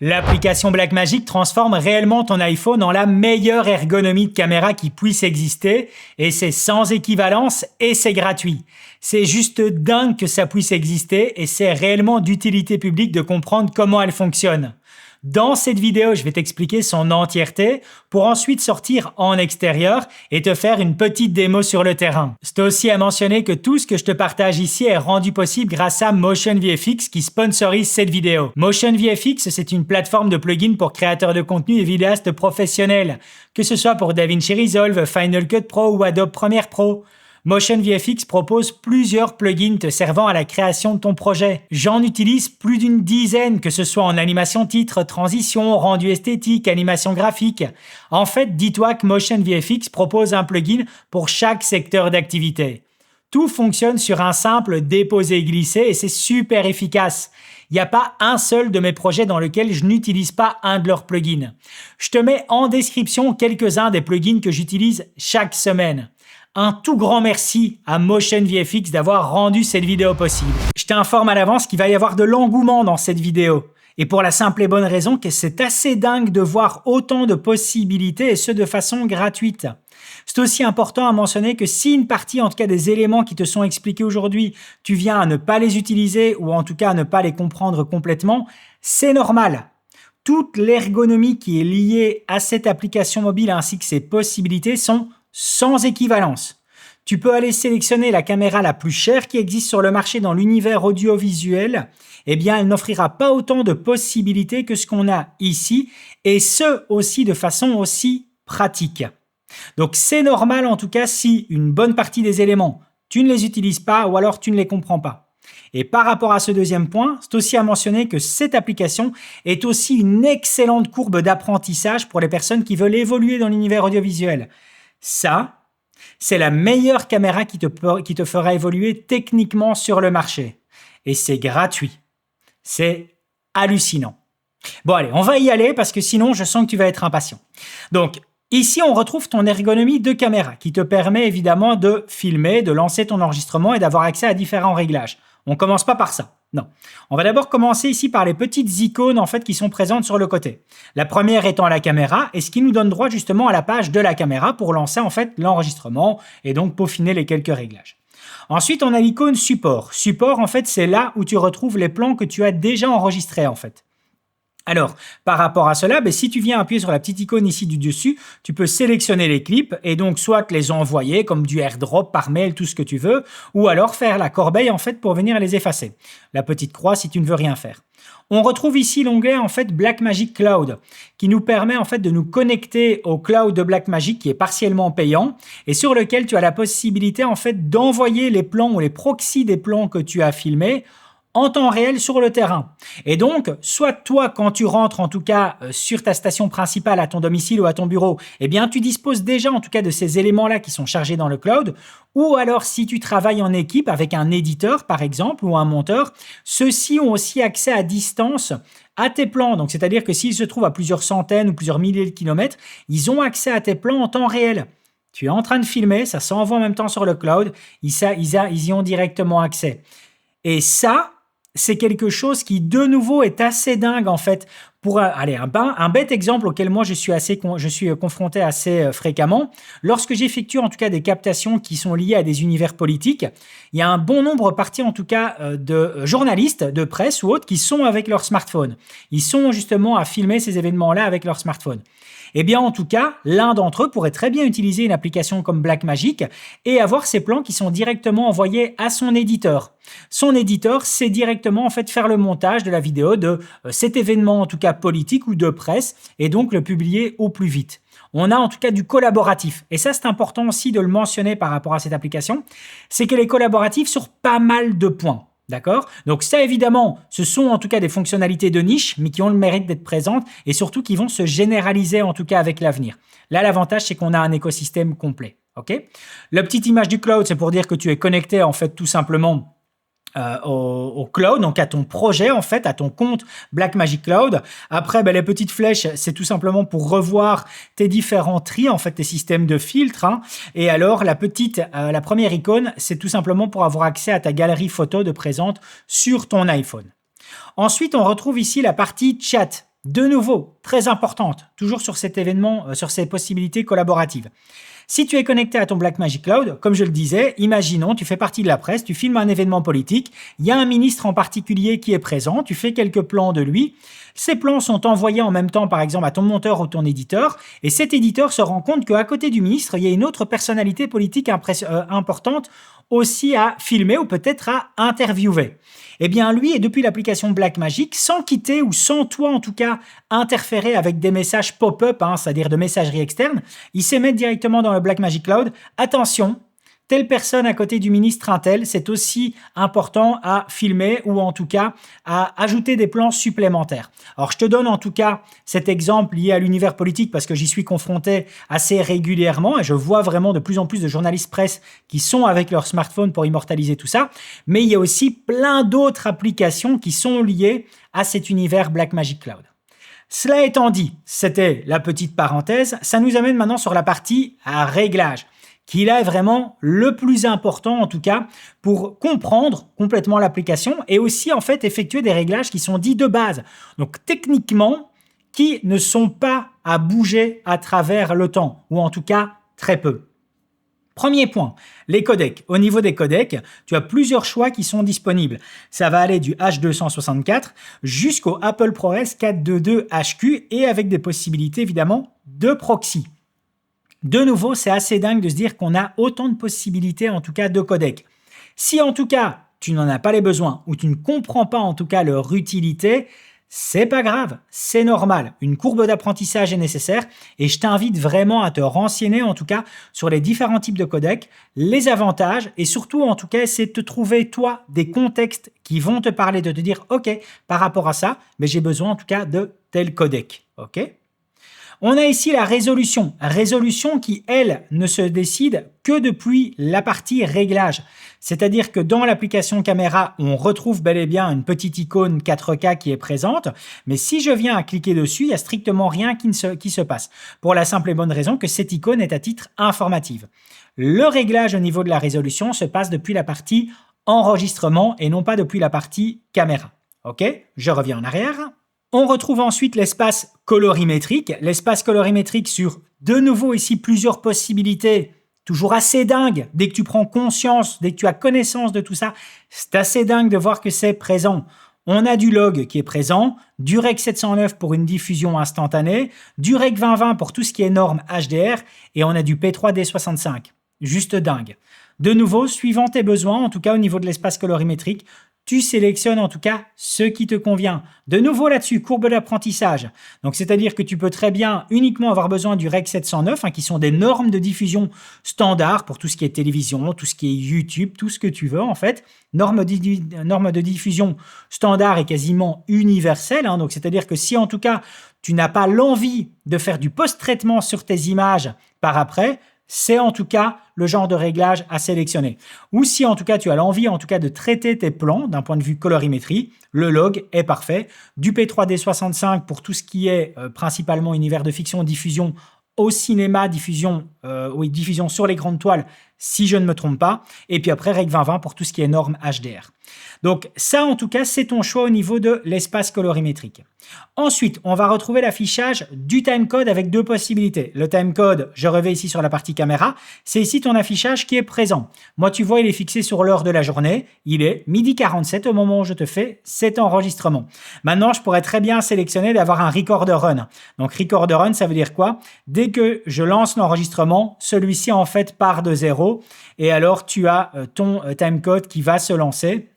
L'application Blackmagic transforme réellement ton iPhone en la meilleure ergonomie de caméra qui puisse exister et c'est sans équivalence et c'est gratuit. C'est juste dingue que ça puisse exister et c'est réellement d'utilité publique de comprendre comment elle fonctionne. Dans cette vidéo, je vais t'expliquer son entièreté pour ensuite sortir en extérieur et te faire une petite démo sur le terrain. C'est aussi à mentionner que tout ce que je te partage ici est rendu possible grâce à Motion VFX qui sponsorise cette vidéo. Motion VFX, c'est une plateforme de plugins pour créateurs de contenu et vidéastes professionnels, que ce soit pour DaVinci Resolve, Final Cut Pro ou Adobe Premiere Pro. Motion VFX propose plusieurs plugins te servant à la création de ton projet. J'en utilise plus d'une dizaine, que ce soit en animation titre, transition, rendu esthétique, animation graphique. En fait, dis-toi que Motion VFX propose un plugin pour chaque secteur d'activité. Tout fonctionne sur un simple déposer-glisser et c'est super efficace. Il n'y a pas un seul de mes projets dans lequel je n'utilise pas un de leurs plugins. Je te mets en description quelques-uns des plugins que j'utilise chaque semaine. Un tout grand merci à Motion VFX d'avoir rendu cette vidéo possible. Je t'informe à l'avance qu'il va y avoir de l'engouement dans cette vidéo. Et pour la simple et bonne raison que c'est assez dingue de voir autant de possibilités et ce de façon gratuite. C'est aussi important à mentionner que si une partie, en tout cas des éléments qui te sont expliqués aujourd'hui, tu viens à ne pas les utiliser ou en tout cas à ne pas les comprendre complètement, c'est normal. Toute l'ergonomie qui est liée à cette application mobile ainsi que ses possibilités sont sans équivalence. Tu peux aller sélectionner la caméra la plus chère qui existe sur le marché dans l'univers audiovisuel. Eh bien, elle n'offrira pas autant de possibilités que ce qu'on a ici et ce aussi de façon aussi pratique. Donc, c'est normal en tout cas si une bonne partie des éléments, tu ne les utilises pas ou alors tu ne les comprends pas. Et par rapport à ce deuxième point, c'est aussi à mentionner que cette application est aussi une excellente courbe d'apprentissage pour les personnes qui veulent évoluer dans l'univers audiovisuel. Ça, c'est la meilleure caméra qui te fera évoluer techniquement sur le marché. Et c'est gratuit. C'est hallucinant. Bon allez, on va y aller parce que sinon je sens que tu vas être impatient. Donc, ici on retrouve ton ergonomie de caméra qui te permet évidemment de filmer, de lancer ton enregistrement et d'avoir accès à différents réglages. On ne commence pas par ça. Non. On va d'abord commencer ici par les petites icônes en fait qui sont présentes sur le côté. La première étant la caméra et ce qui nous donne droit justement à la page de la caméra pour lancer en fait l'enregistrement et donc peaufiner les quelques réglages. Ensuite, on a l'icône support. Support en fait, c'est là où tu retrouves les plans que tu as déjà enregistrés en fait. Alors, par rapport à cela, si tu viens appuyer sur la petite icône ici du dessus, tu peux sélectionner les clips et donc soit les envoyer comme du airdrop par mail, tout ce que tu veux, ou alors faire la corbeille en fait pour venir les effacer. La petite croix si tu ne veux rien faire. On retrouve ici l'onglet en fait Blackmagic Cloud qui nous permet en fait de nous connecter au cloud de Blackmagic qui est partiellement payant et sur lequel tu as la possibilité en fait d'envoyer les plans ou les proxys des plans que tu as filmés en temps réel sur le terrain. Et donc, soit toi, quand tu rentres en tout cas sur ta station principale à ton domicile ou à ton bureau, eh bien tu disposes déjà en tout cas de ces éléments-là qui sont chargés dans le cloud, ou alors si tu travailles en équipe avec un éditeur par exemple ou un monteur, ceux-ci ont aussi accès à distance à tes plans. Donc c'est-à-dire que s'ils se trouvent à plusieurs centaines ou plusieurs milliers de kilomètres, ils ont accès à tes plans en temps réel. Tu es en train de filmer, ça s'envoie en même temps sur le cloud, ils y ont directement accès. Et ça, c'est quelque chose qui, de nouveau, est assez dingue, en fait. Pour aller un bête exemple auquel moi je suis confronté assez fréquemment, lorsque j'effectue en tout cas des captations qui sont liées à des univers politiques, il y a un bon nombre partie en tout cas de journalistes de presse ou autres qui sont avec leur smartphone. Ils sont justement à filmer ces événements-là avec leur smartphone. Eh bien, en tout cas, l'un d'entre eux pourrait très bien utiliser une application comme Blackmagic et avoir ses plans qui sont directement envoyés à son éditeur. Son éditeur, c'est directement en fait faire le montage de la vidéo de cet événement, en tout cas politique ou de presse, et donc le publier au plus vite. On a en tout cas du collaboratif. Et ça, c'est important aussi de le mentionner par rapport à cette application, c'est qu'elle est collaborative sur pas mal de points. D'accord? Donc ça, évidemment, ce sont en tout cas des fonctionnalités de niche, mais qui ont le mérite d'être présentes et surtout qui vont se généraliser en tout cas avec l'avenir. Là, l'avantage, c'est qu'on a un écosystème complet. Ok? La petite image du cloud, c'est pour dire que tu es connecté en fait tout simplement au cloud, donc à ton projet en fait, à ton compte Blackmagic Cloud. Après, les petites flèches, c'est tout simplement pour revoir tes différents tris, en fait, tes systèmes de filtres. Et alors, la première icône, c'est tout simplement pour avoir accès à ta galerie photo de présente sur ton iPhone. Ensuite, on retrouve ici la partie chat. De nouveau, très importante, toujours sur cet événement, sur ces possibilités collaboratives. Si tu es connecté à ton Blackmagic Cloud, comme je le disais, imaginons, tu fais partie de la presse, tu filmes un événement politique, il y a un ministre en particulier qui est présent, tu fais quelques plans de lui, ces plans sont envoyés en même temps, par exemple, à ton monteur ou ton éditeur, et cet éditeur se rend compte qu'à côté du ministre, il y a une autre personnalité politique importante aussi à filmer ou peut-être à interviewer. Eh bien, lui, et depuis l'application Blackmagic, sans quitter ou sans toi, en tout cas, interférer avec des messages pop-up, c'est-à-dire de messagerie externe, il sait mettre directement dans le Blackmagic Cloud, attention, telle personne à côté du ministre Intel, c'est aussi important à filmer ou en tout cas à ajouter des plans supplémentaires. Alors, je te donne en tout cas cet exemple lié à l'univers politique parce que j'y suis confronté assez régulièrement et je vois vraiment de plus en plus de journalistes presse qui sont avec leur smartphone pour immortaliser tout ça. Mais il y a aussi plein d'autres applications qui sont liées à cet univers Blackmagic Cloud. Cela étant dit, c'était la petite parenthèse, ça nous amène maintenant sur la partie à réglage, qui là est vraiment le plus important en tout cas pour comprendre complètement l'application et aussi en fait effectuer des réglages qui sont dits de base. Donc techniquement, qui ne sont pas à bouger à travers le temps ou en tout cas très peu. Premier point, les codecs. Au niveau des codecs, tu as plusieurs choix qui sont disponibles. Ça va aller du H264 jusqu'au Apple ProRes 422HQ et avec des possibilités évidemment de proxy. De nouveau, c'est assez dingue de se dire qu'on a autant de possibilités en tout cas de codecs. Si en tout cas, tu n'en as pas les besoins ou tu ne comprends pas en tout cas leur utilité, c'est pas grave, c'est normal. Une courbe d'apprentissage est nécessaire et je t'invite vraiment à te renseigner en tout cas sur les différents types de codecs, les avantages et surtout en tout cas essayer de te trouver toi des contextes qui vont te parler, de te dire ok, par rapport à ça, mais j'ai besoin en tout cas de tel codec. Ok ? On a ici la résolution. Résolution qui, elle, ne se décide que depuis la partie réglage. C'est-à-dire que dans l'application caméra, on retrouve bel et bien une petite icône 4K qui est présente. Mais si je viens à cliquer dessus, il n'y a strictement rien qui se passe. Pour la simple et bonne raison que cette icône est à titre informatif. Le réglage au niveau de la résolution se passe depuis la partie enregistrement et non pas depuis la partie caméra. Ok ? Je reviens en arrière. On retrouve ensuite l'espace colorimétrique. L'espace colorimétrique sur, de nouveau ici, plusieurs possibilités. Toujours assez dingue. Dès que tu prends conscience, dès que tu as connaissance de tout ça, c'est assez dingue de voir que c'est présent. On a du log qui est présent, du Rec 709 pour une diffusion instantanée, du Rec 2020 pour tout ce qui est norme HDR et on a du P3D65. Juste dingue. De nouveau, suivant tes besoins, en tout cas au niveau de l'espace colorimétrique, tu sélectionnes en tout cas ce qui te convient. De nouveau là-dessus, courbe d'apprentissage. Donc, c'est-à-dire que tu peux très bien uniquement avoir besoin du Rec 709, qui sont des normes de diffusion standard pour tout ce qui est télévision, tout ce qui est YouTube, tout ce que tu veux en fait. Norme de diffusion standard et quasiment universelle. Donc, c'est-à-dire que si en tout cas, tu n'as pas l'envie de faire du post-traitement sur tes images par après, c'est en tout cas le genre de réglage à sélectionner. Ou si en tout cas tu as l'envie en tout cas de traiter tes plans d'un point de vue colorimétrie, le log est parfait. Du P3D65 pour tout ce qui est principalement univers de fiction, diffusion au cinéma, diffusion sur les grandes toiles, si je ne me trompe pas. Et puis après, Rec 2020 pour tout ce qui est norme HDR. Donc ça, en tout cas, c'est ton choix au niveau de l'espace colorimétrique. Ensuite, on va retrouver l'affichage du timecode avec deux possibilités. Le timecode, je reviens ici sur la partie caméra, c'est ici ton affichage qui est présent. Moi, tu vois, il est fixé sur l'heure de la journée. Il est 12h47 au moment où je te fais cet enregistrement. Maintenant, je pourrais très bien sélectionner d'avoir un recorder run. Donc, recorder run, ça veut dire quoi? Dès que je lance l'enregistrement, celui-ci, en fait, part de zéro. Et alors, tu as ton timecode qui va se lancer.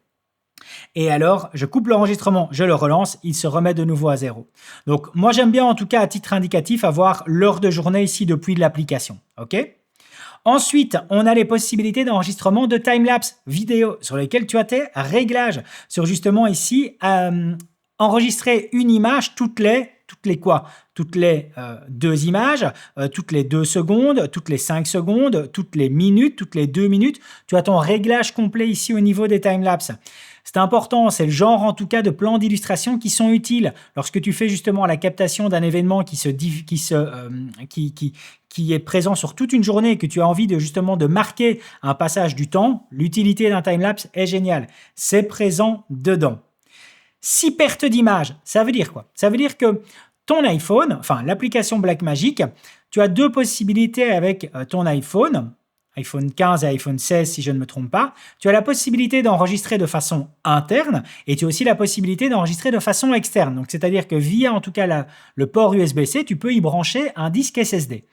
Et alors, je coupe l'enregistrement, je le relance, il se remet de nouveau à zéro. Donc, moi, j'aime bien, en tout cas, à titre indicatif, avoir l'heure de journée ici depuis l'application. OK ? Ensuite, on a les possibilités d'enregistrement de timelapse vidéo sur lesquelles tu as tes réglages. Sur justement ici, enregistrer une image toutes les quoi? Toutes les 2 images, toutes les 2 secondes, toutes les 5 secondes, toutes les minutes, toutes les 2 minutes. Tu as ton réglage complet ici au niveau des timelapses. C'est important, c'est le genre en tout cas de plans d'illustration qui sont utiles lorsque tu fais justement la captation d'un événement qui est présent sur toute une journée et que tu as envie de justement de marquer un passage du temps. L'utilité d'un timelapse est géniale, c'est présent dedans. Si perte d'image, ça veut dire quoi? Ça veut dire que ton iPhone, enfin l'application Blackmagic, tu as deux possibilités avec ton iPhone 15 et iPhone 16 si je ne me trompe pas. Tu as la possibilité d'enregistrer de façon interne et tu as aussi la possibilité d'enregistrer de façon externe. Donc c'est-à-dire que via en tout cas le port USB-C, tu peux y brancher un disque SSD.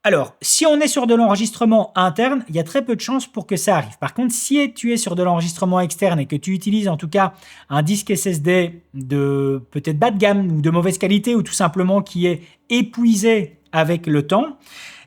Alors, si on est sur de l'enregistrement interne, il y a très peu de chances pour que ça arrive. Par contre, si tu es sur de l'enregistrement externe et que tu utilises en tout cas un disque SSD de peut-être bas de gamme ou de mauvaise qualité ou tout simplement qui est épuisé avec le temps,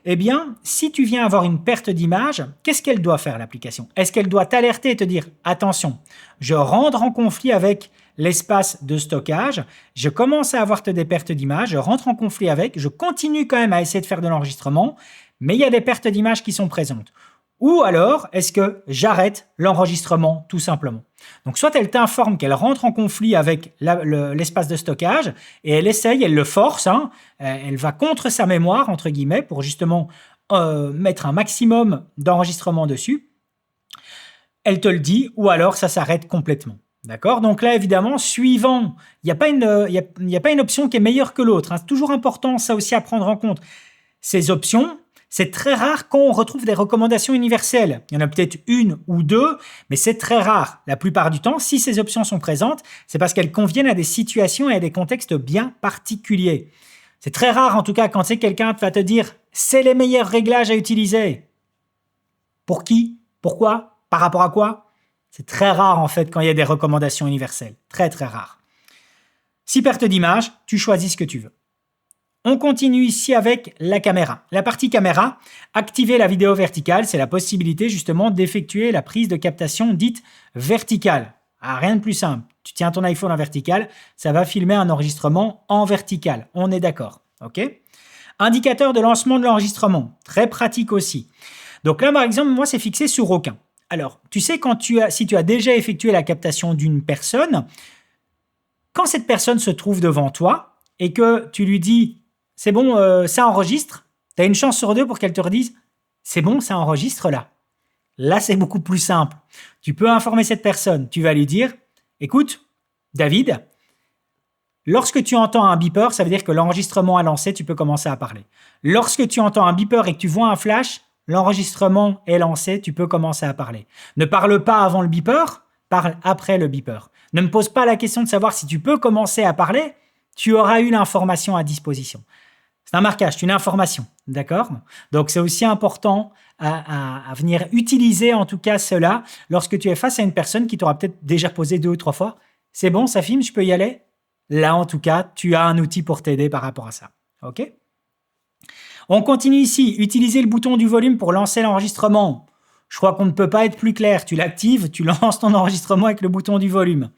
eh bien, si tu viens avoir une perte d'image, qu'est-ce qu'elle doit faire l'application? Est-ce qu'elle doit t'alerter et te dire « Attention, je rentre en conflit avec l'espace de stockage, je commence à avoir des pertes d'image, je rentre en conflit avec, je continue quand même à essayer de faire de l'enregistrement, mais il y a des pertes d'image qui sont présentes. » Ou alors, est-ce que j'arrête l'enregistrement tout simplement? Donc, soit elle t'informe qu'elle rentre en conflit avec l'espace de stockage et elle essaye, elle le force, elle va contre sa mémoire, entre guillemets, pour justement mettre un maximum d'enregistrement dessus. Elle te le dit, ou alors ça s'arrête complètement. D'accord? Donc là, évidemment, suivant, il n'y a pas une option qui est meilleure que l'autre. C'est toujours important, ça aussi, à prendre en compte. Ces options, c'est très rare quand on retrouve des recommandations universelles. Il y en a peut-être une ou deux, mais c'est très rare. La plupart du temps, si ces options sont présentes, c'est parce qu'elles conviennent à des situations et à des contextes bien particuliers. C'est très rare, en tout cas, quand c'est quelqu'un qui va te dire « c'est les meilleurs réglages à utiliser ». Pour qui? Pourquoi? Par rapport à quoi? C'est très rare, en fait, quand il y a des recommandations universelles. Très, très rare. Si perte d'image, tu choisis ce que tu veux. On continue ici avec la caméra. La partie caméra, activer la vidéo verticale, c'est la possibilité justement d'effectuer la prise de captation dite verticale. Rien de plus simple. Tu tiens ton iPhone en vertical, ça va filmer un enregistrement en vertical. On est d'accord, ok? Indicateur de lancement de l'enregistrement, très pratique aussi. Donc là, par exemple, moi, c'est fixé sur aucun. Alors, tu sais, si tu as déjà effectué la captation d'une personne, quand cette personne se trouve devant toi et que tu lui dis « c'est bon, ça enregistre », tu as une chance sur deux pour qu'elle te redise « c'est bon, ça enregistre là ». Là, c'est beaucoup plus simple. Tu peux informer cette personne. Tu vas lui dire « écoute, David, lorsque tu entends un beeper, ça veut dire que l'enregistrement a lancé, tu peux commencer à parler. Lorsque tu entends un beeper et que tu vois un flash, l'enregistrement est lancé, tu peux commencer à parler. Ne parle pas avant le beeper, parle après le beeper. Ne me pose pas la question de savoir si tu peux commencer à parler, tu auras eu l'information à disposition. C'est un marquage, c'est une information, d'accord? Donc, c'est aussi important à venir utiliser, en tout cas, cela, lorsque tu es face à une personne qui t'aura peut-être déjà posé 2 ou 3 fois. C'est bon, ça filme, je peux y aller? Là, en tout cas, tu as un outil pour t'aider par rapport à ça, ok? On continue ici, utiliser le bouton du volume pour lancer l'enregistrement. Je crois qu'on ne peut pas être plus clair. Tu l'actives, tu lances ton enregistrement avec le bouton du volume.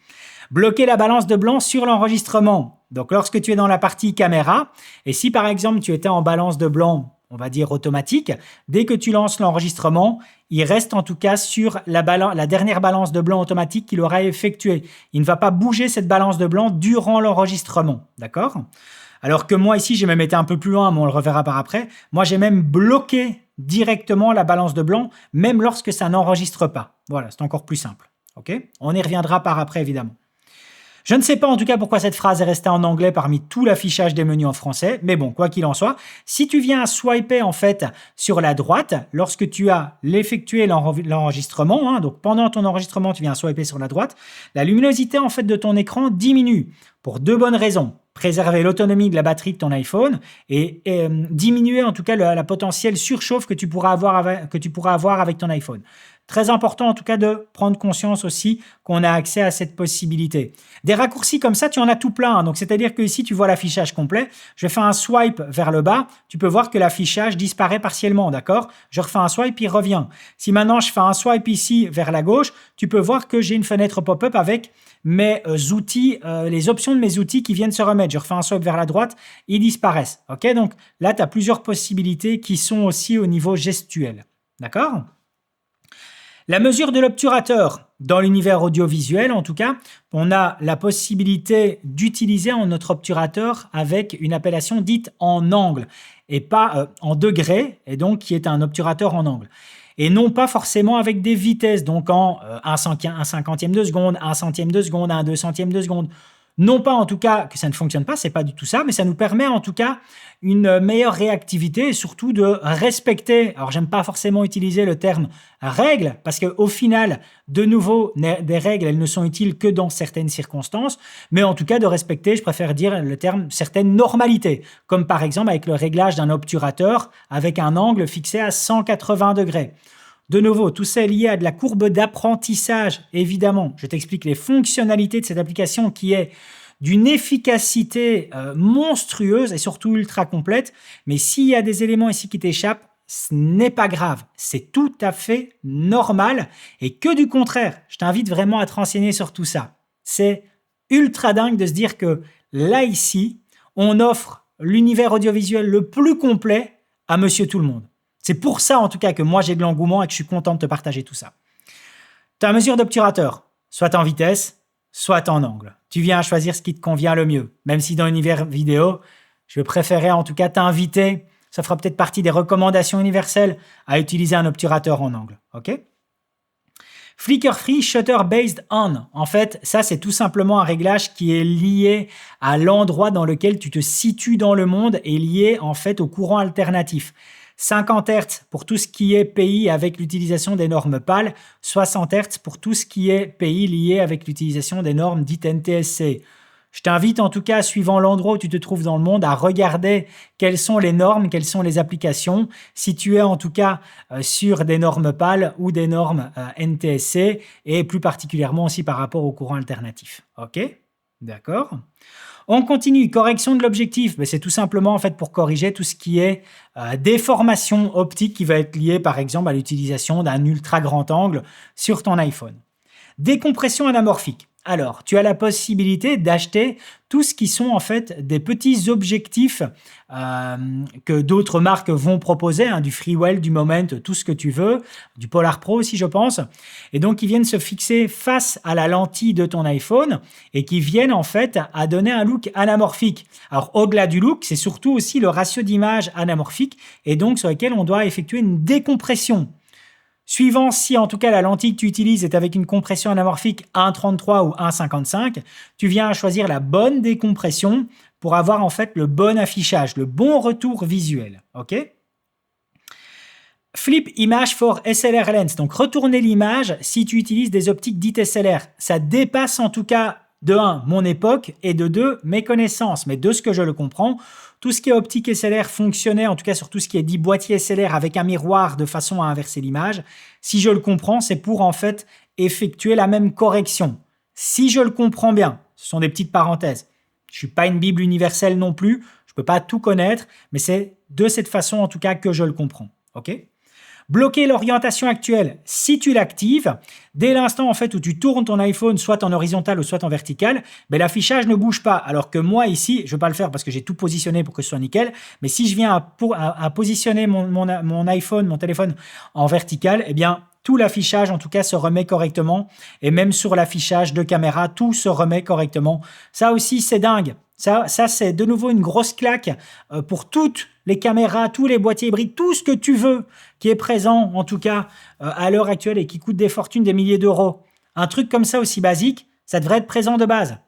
Bloquer la balance de blanc sur l'enregistrement. Donc, lorsque tu es dans la partie caméra, et si par exemple tu étais en balance de blanc, on va dire automatique, dès que tu lances l'enregistrement, il reste en tout cas sur la dernière balance de blanc automatique qu'il aura effectuée. Il ne va pas bouger cette balance de blanc durant l'enregistrement. D'accord ? Alors que moi ici, j'ai même été un peu plus loin, mais on le reverra par après. Moi, j'ai même bloqué directement la balance de blanc, même lorsque ça n'enregistre pas. Voilà, c'est encore plus simple. Ok ? On y reviendra par après, évidemment. Je ne sais pas en tout cas pourquoi cette phrase est restée en anglais parmi tout l'affichage des menus en français, mais bon, quoi qu'il en soit, si tu viens swiper en fait sur la droite, lorsque tu as effectué l'enregistrement, donc pendant ton enregistrement, tu viens swiper sur la droite, la luminosité en fait de ton écran diminue pour 2 bonnes raisons. Préserver l'autonomie de la batterie de ton iPhone et diminuer en tout cas la potentielle surchauffe que tu pourras avoir avec ton iPhone. Très important en tout cas de prendre conscience aussi qu'on a accès à cette possibilité. Des raccourcis comme ça, tu en as tout plein. Donc c'est-à-dire que ici tu vois l'affichage complet. Je fais un swipe vers le bas, tu peux voir que l'affichage disparaît partiellement, d'accord? Je refais un swipe, il revient. Si maintenant je fais un swipe ici vers la gauche, tu peux voir que j'ai une fenêtre pop-up avec mes outils, les options de mes outils qui viennent se remettre. Je refais un swipe vers la droite, ils disparaissent. Ok, donc là, tu as plusieurs possibilités qui sont aussi au niveau gestuel. D'accord? La mesure de l'obturateur. Dans l'univers audiovisuel, en tout cas, on a la possibilité d'utiliser notre obturateur avec une appellation dite en angle et pas en degré, et donc qui est un obturateur en angle. et non pas forcément avec des vitesses, donc en 1/50 de seconde, 1 centième de seconde, 1/200 de seconde. Non pas en tout cas que ça ne fonctionne pas, c'est pas du tout ça, mais ça nous permet en tout cas une meilleure réactivité et surtout de respecter, alors j'aime pas forcément utiliser le terme règle, parce qu'au final, de nouveau, des règles, elles ne sont utiles que dans certaines circonstances, mais en tout cas de respecter, je préfère dire le terme certaines normalités, comme par exemple avec le réglage d'un obturateur avec un angle fixé à 180 degrés. De nouveau, tout ça est lié à de la courbe d'apprentissage, évidemment. Je t'explique les fonctionnalités de cette application qui est d'une efficacité monstrueuse et surtout ultra complète. Mais s'il y a des éléments ici qui t'échappent, ce n'est pas grave. C'est tout à fait normal. Et que du contraire, je t'invite vraiment à te renseigner sur tout ça. C'est ultra dingue de se dire que là, ici, on offre l'univers audiovisuel le plus complet à Monsieur Tout-le-Monde. C'est pour ça, en tout cas, que moi, j'ai de l'engouement et que je suis content de te partager tout ça. Ta mesure d'obturateur, soit en vitesse, soit en angle. Tu viens à choisir ce qui te convient le mieux. Même si dans l'univers vidéo, je préférais en tout cas t'inviter, ça fera peut-être partie des recommandations universelles, à utiliser un obturateur en angle. OK ? Flicker Free Shutter Based On. En fait, ça, c'est tout simplement un réglage qui est lié à l'endroit dans lequel tu te situes dans le monde et lié, en fait, au courant alternatif. 50 Hz pour tout ce qui est pays avec l'utilisation des normes PAL, 60 Hz pour tout ce qui est pays lié avec l'utilisation des normes dites NTSC. Je t'invite en tout cas, suivant l'endroit où tu te trouves dans le monde, à regarder quelles sont les normes, quelles sont les applications, si tu es en tout cas sur des normes PAL ou des normes NTSC, et plus particulièrement aussi par rapport au courant alternatif. OK ? D'accord ? On continue, correction de l'objectif. C'est tout simplement en fait pour corriger tout ce qui est déformation optique qui va être liée par exemple à l'utilisation d'un ultra grand angle sur ton iPhone. Décompression anamorphique. Alors, tu as la possibilité d'acheter tout ce qui sont en fait des petits objectifs que d'autres marques vont proposer, du Freewell, du Moment, tout ce que tu veux, du Polar Pro aussi je pense, et donc qui viennent se fixer face à la lentille de ton iPhone et qui viennent en fait à donner un look anamorphique. Alors au-delà du look, c'est surtout aussi le ratio d'image anamorphique et donc sur lequel on doit effectuer une décompression. Suivant si en tout cas la lentille que tu utilises est avec une compression anamorphique 1.33 ou 1.55, tu viens à choisir la bonne décompression pour avoir en fait le bon affichage, le bon retour visuel. OK ? Flip Image for SLR Lens, donc retourner l'image si tu utilises des optiques dites SLR. Ça dépasse en tout cas de 1, mon époque, et de 2, mes connaissances. Mais de ce que je le comprends, tout ce qui est optique SLR fonctionnait, en tout cas sur tout ce qui est dit boîtier SLR avec un miroir de façon à inverser l'image. Si je le comprends, c'est pour en fait effectuer la même correction. Si je le comprends bien, ce sont des petites parenthèses. Je ne suis pas une Bible universelle non plus, je ne peux pas tout connaître, mais c'est de cette façon en tout cas que je le comprends. OK ? Bloquer l'orientation actuelle, si tu l'actives, dès l'instant en fait où tu tournes ton iPhone soit en horizontal ou soit en vertical, l'affichage ne bouge pas. Alors que moi ici, je ne vais pas le faire parce que j'ai tout positionné pour que ce soit nickel, mais si je viens à positionner mon iPhone, mon téléphone en vertical, eh bien tout l'affichage en tout cas se remet correctement et même sur l'affichage de caméra, tout se remet correctement. Ça aussi c'est dingue. Ça c'est de nouveau une grosse claque pour toutes les caméras, tous les boîtiers hybrides, tout ce que tu veux qui est présent, en tout cas, à l'heure actuelle et qui coûte des fortunes, des milliers d'euros. Un truc comme ça aussi basique, ça devrait être présent de base.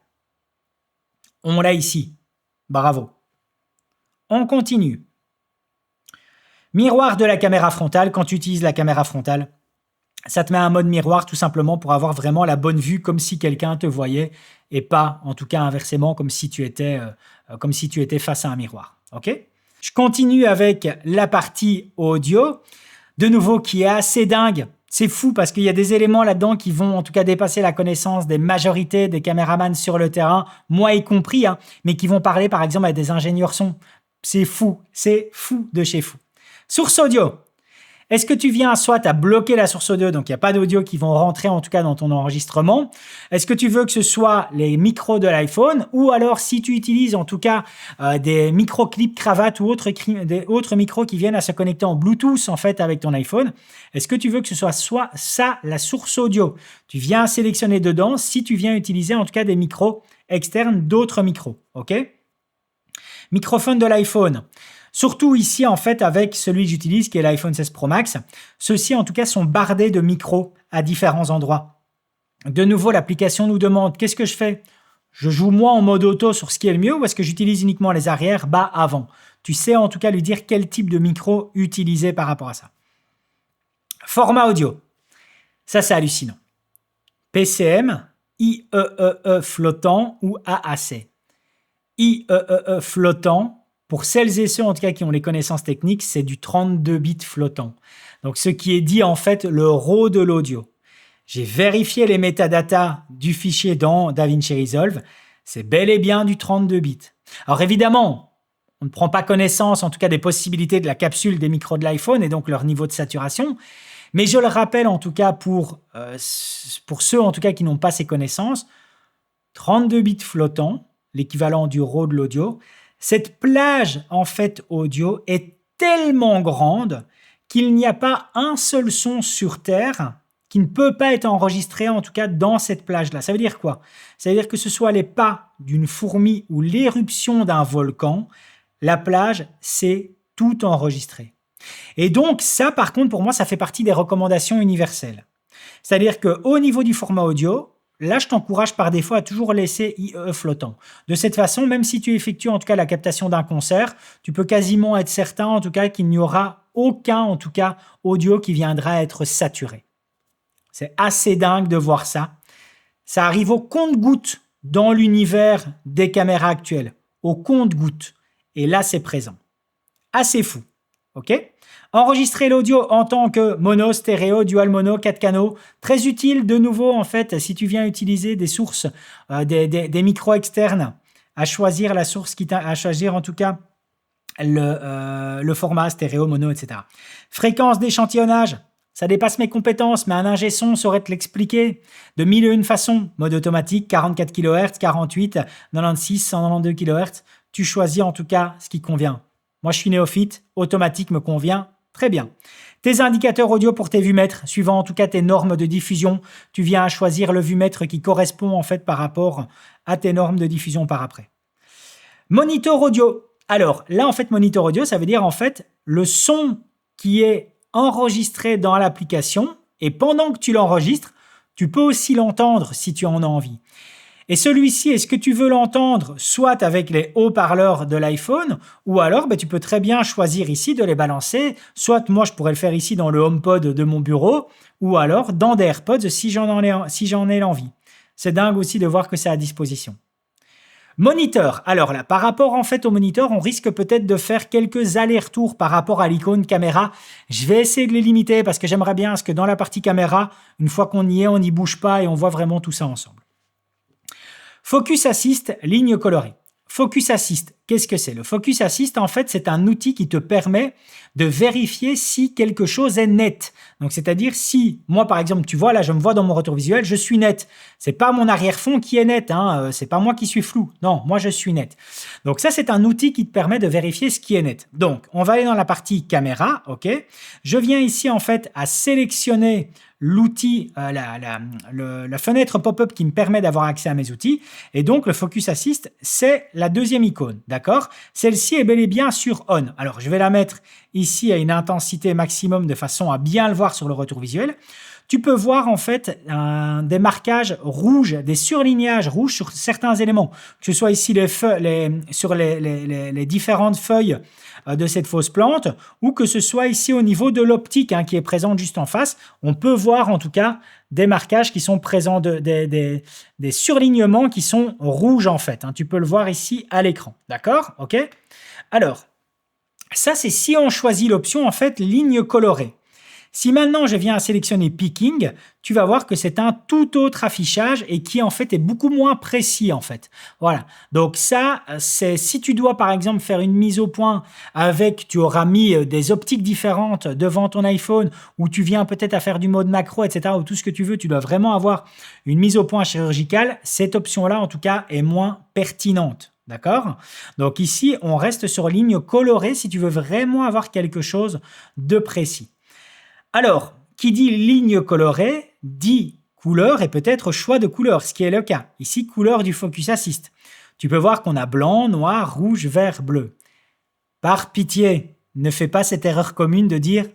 On l'a ici. Bravo. On continue. Miroir de la caméra frontale. Quand tu utilises la caméra frontale, ça te met un mode miroir tout simplement pour avoir vraiment la bonne vue comme si quelqu'un te voyait et pas, en tout cas inversement, comme si tu étais face à un miroir. OK ? Je continue avec la partie audio, de nouveau qui est assez dingue. C'est fou parce qu'il y a des éléments là-dedans qui vont en tout cas dépasser la connaissance des majorités des caméramans sur le terrain, moi y compris, mais qui vont parler par exemple à des ingénieurs son. C'est fou de chez fou. Source audio. Est-ce que tu viens soit à bloquer la source audio, donc il n'y a pas d'audio qui vont rentrer en tout cas dans ton enregistrement? Est-ce que tu veux que ce soit les micros de l'iPhone ou alors si tu utilises en tout cas des micro-clips cravates ou des autres micros qui viennent à se connecter en Bluetooth en fait avec ton iPhone, est-ce que tu veux que ce soit ça la source audio? Tu viens sélectionner dedans si tu viens utiliser en tout cas des micros externes d'autres micros, ok? Microphone de l'iPhone. Surtout ici, en fait, avec celui que j'utilise, qui est l'iPhone 16 Pro Max. Ceux-ci, en tout cas, sont bardés de micros à différents endroits. De nouveau, l'application nous demande qu'est-ce que je fais? Je joue moi en mode auto sur ce qui est le mieux ou est-ce que j'utilise uniquement les arrières, bas, avant? Tu sais en tout cas lui dire quel type de micro utiliser par rapport à ça. Format audio. Ça, c'est hallucinant. PCM, IEEE flottant ou AAC. IEEE flottant, pour celles et ceux en tout cas qui ont les connaissances techniques, c'est du 32 bits flottant. Donc ce qui est dit en fait le RAW de l'audio. J'ai vérifié les métadatas du fichier dans DaVinci Resolve, c'est bel et bien du 32 bits. Alors évidemment, on ne prend pas connaissance en tout cas des possibilités de la capsule des micros de l'iPhone et donc leur niveau de saturation, mais je le rappelle en tout cas pour ceux en tout cas qui n'ont pas ces connaissances, 32 bits flottants, l'équivalent du RAW de l'audio. Cette plage en fait audio est tellement grande qu'il n'y a pas un seul son sur Terre qui ne peut pas être enregistré en tout cas dans cette plage-là. Ça veut dire quoi? Ça veut dire que ce soit les pas d'une fourmi ou l'éruption d'un volcan, la plage, c'est tout enregistré. Et donc ça, par contre, pour moi, ça fait partie des recommandations universelles. C'est-à-dire qu'au niveau du format audio, là, je t'encourage par défaut à toujours laisser IE flottant. De cette façon, même si tu effectues en tout cas la captation d'un concert, tu peux quasiment être certain en tout cas qu'il n'y aura aucun en tout cas audio qui viendra être saturé. C'est assez dingue de voir ça. Ça arrive au compte-gouttes dans l'univers des caméras actuelles. Au compte-gouttes. Et là, c'est présent. Assez fou. OK? Enregistrer l'audio en tant que mono, stéréo, dual mono, 4 canaux. Très utile de nouveau, en fait, si tu viens utiliser des sources, des micros externes, à choisir la source, à choisir en tout cas le format stéréo, mono, etc. Fréquence d'échantillonnage. Ça dépasse mes compétences, mais un ingé son saurait te l'expliquer de mille et une façons. Mode automatique, 44 kHz, 48, 96, 192 kHz. Tu choisis en tout cas ce qui convient. Moi, je suis néophyte, automatique me convient très bien. Tes indicateurs audio pour tes vumètres, suivant en tout cas tes normes de diffusion, tu viens à choisir le vumètre qui correspond en fait par rapport à tes normes de diffusion par après. Moniteur audio. Alors là, en fait, moniteur audio, ça veut dire en fait le son qui est enregistré dans l'application et pendant que tu l'enregistres, tu peux aussi l'entendre si tu en as envie. Et celui-ci, est-ce que tu veux l'entendre soit avec les haut-parleurs de l'iPhone ou alors tu peux très bien choisir ici de les balancer, soit moi je pourrais le faire ici dans le HomePod de mon bureau ou alors dans des AirPods si j'en ai l'envie. C'est dingue aussi de voir que c'est à disposition. Moniteur. Alors là, par rapport en fait au moniteur, on risque peut-être de faire quelques allers-retours par rapport à l'icône caméra. Je vais essayer de les limiter parce que j'aimerais bien que dans la partie caméra, une fois qu'on y est, on n'y bouge pas et on voit vraiment tout ça ensemble. Focus Assist, ligne colorée. Focus Assist, qu'est-ce que c'est? Le Focus Assist, en fait, c'est un outil qui te permet de vérifier si quelque chose est net. Donc, c'est-à-dire si, moi, par exemple, tu vois, là, je me vois dans mon retour visuel, je suis net. C'est pas mon arrière-fond qui est net, hein, c'est pas moi qui suis flou. Non, moi, je suis net. Donc, ça, c'est un outil qui te permet de vérifier ce qui est net. Donc, on va aller dans la partie caméra, OK? Je viens ici, en fait, à sélectionner l'outil, la fenêtre pop-up qui me permet d'avoir accès à mes outils. Et donc, le Focus Assist, c'est la deuxième icône, d'accord? Celle-ci est bel et bien sur On. Alors, je vais la mettre ici à une intensité maximum de façon à bien le voir sur le retour visuel. Tu peux voir en fait des marquages rouges, des surlignages rouges sur certains éléments, que ce soit ici sur les différentes feuilles de cette fausse plante ou que ce soit ici au niveau de l'optique qui est présente juste en face. On peut voir en tout cas des marquages qui sont présents, des surlignements qui sont rouges en fait. Tu peux le voir ici à l'écran. D'accord? OK? Alors, ça c'est si on choisit l'option en fait ligne colorée. Si maintenant je viens à sélectionner Picking, tu vas voir que c'est un tout autre affichage et qui en fait est beaucoup moins précis en fait. Voilà. Donc ça, c'est si tu dois par exemple faire une mise au point tu auras mis des optiques différentes devant ton iPhone ou tu viens peut-être à faire du mode macro, etc. ou tout ce que tu veux, tu dois vraiment avoir une mise au point chirurgicale. Cette option-là en tout cas est moins pertinente. D'accord? Donc ici, on reste sur ligne colorée si tu veux vraiment avoir quelque chose de précis. Alors, qui dit ligne colorée, dit couleur et peut-être choix de couleur, ce qui est le cas. Ici, couleur du Focus Assist. Tu peux voir qu'on a blanc, noir, rouge, vert, bleu. Par pitié, ne fais pas cette erreur commune de dire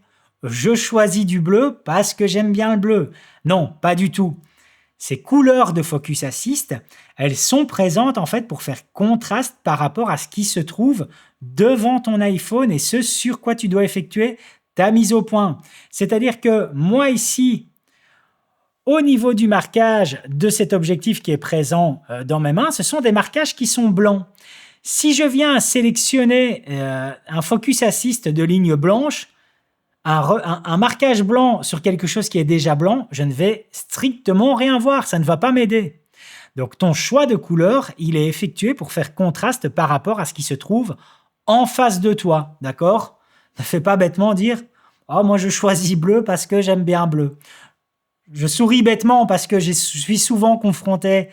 je choisis du bleu parce que j'aime bien le bleu. Non, pas du tout. Ces couleurs de Focus Assist, elles sont présentes en fait pour faire contraste par rapport à ce qui se trouve devant ton iPhone et ce sur quoi tu dois effectuer ta mise au point. C'est-à-dire que moi ici, au niveau du marquage de cet objectif qui est présent dans mes mains, ce sont des marquages qui sont blancs. Si je viens sélectionner un Focus Assist de ligne blanche, un marquage blanc sur quelque chose qui est déjà blanc, je ne vais strictement rien voir, ça ne va pas m'aider. Donc ton choix de couleur, il est effectué pour faire contraste par rapport à ce qui se trouve en face de toi, d'accord? Ne fais pas bêtement dire « Oh, moi je choisis bleu parce que j'aime bien bleu ». Je souris bêtement parce que je suis souvent confronté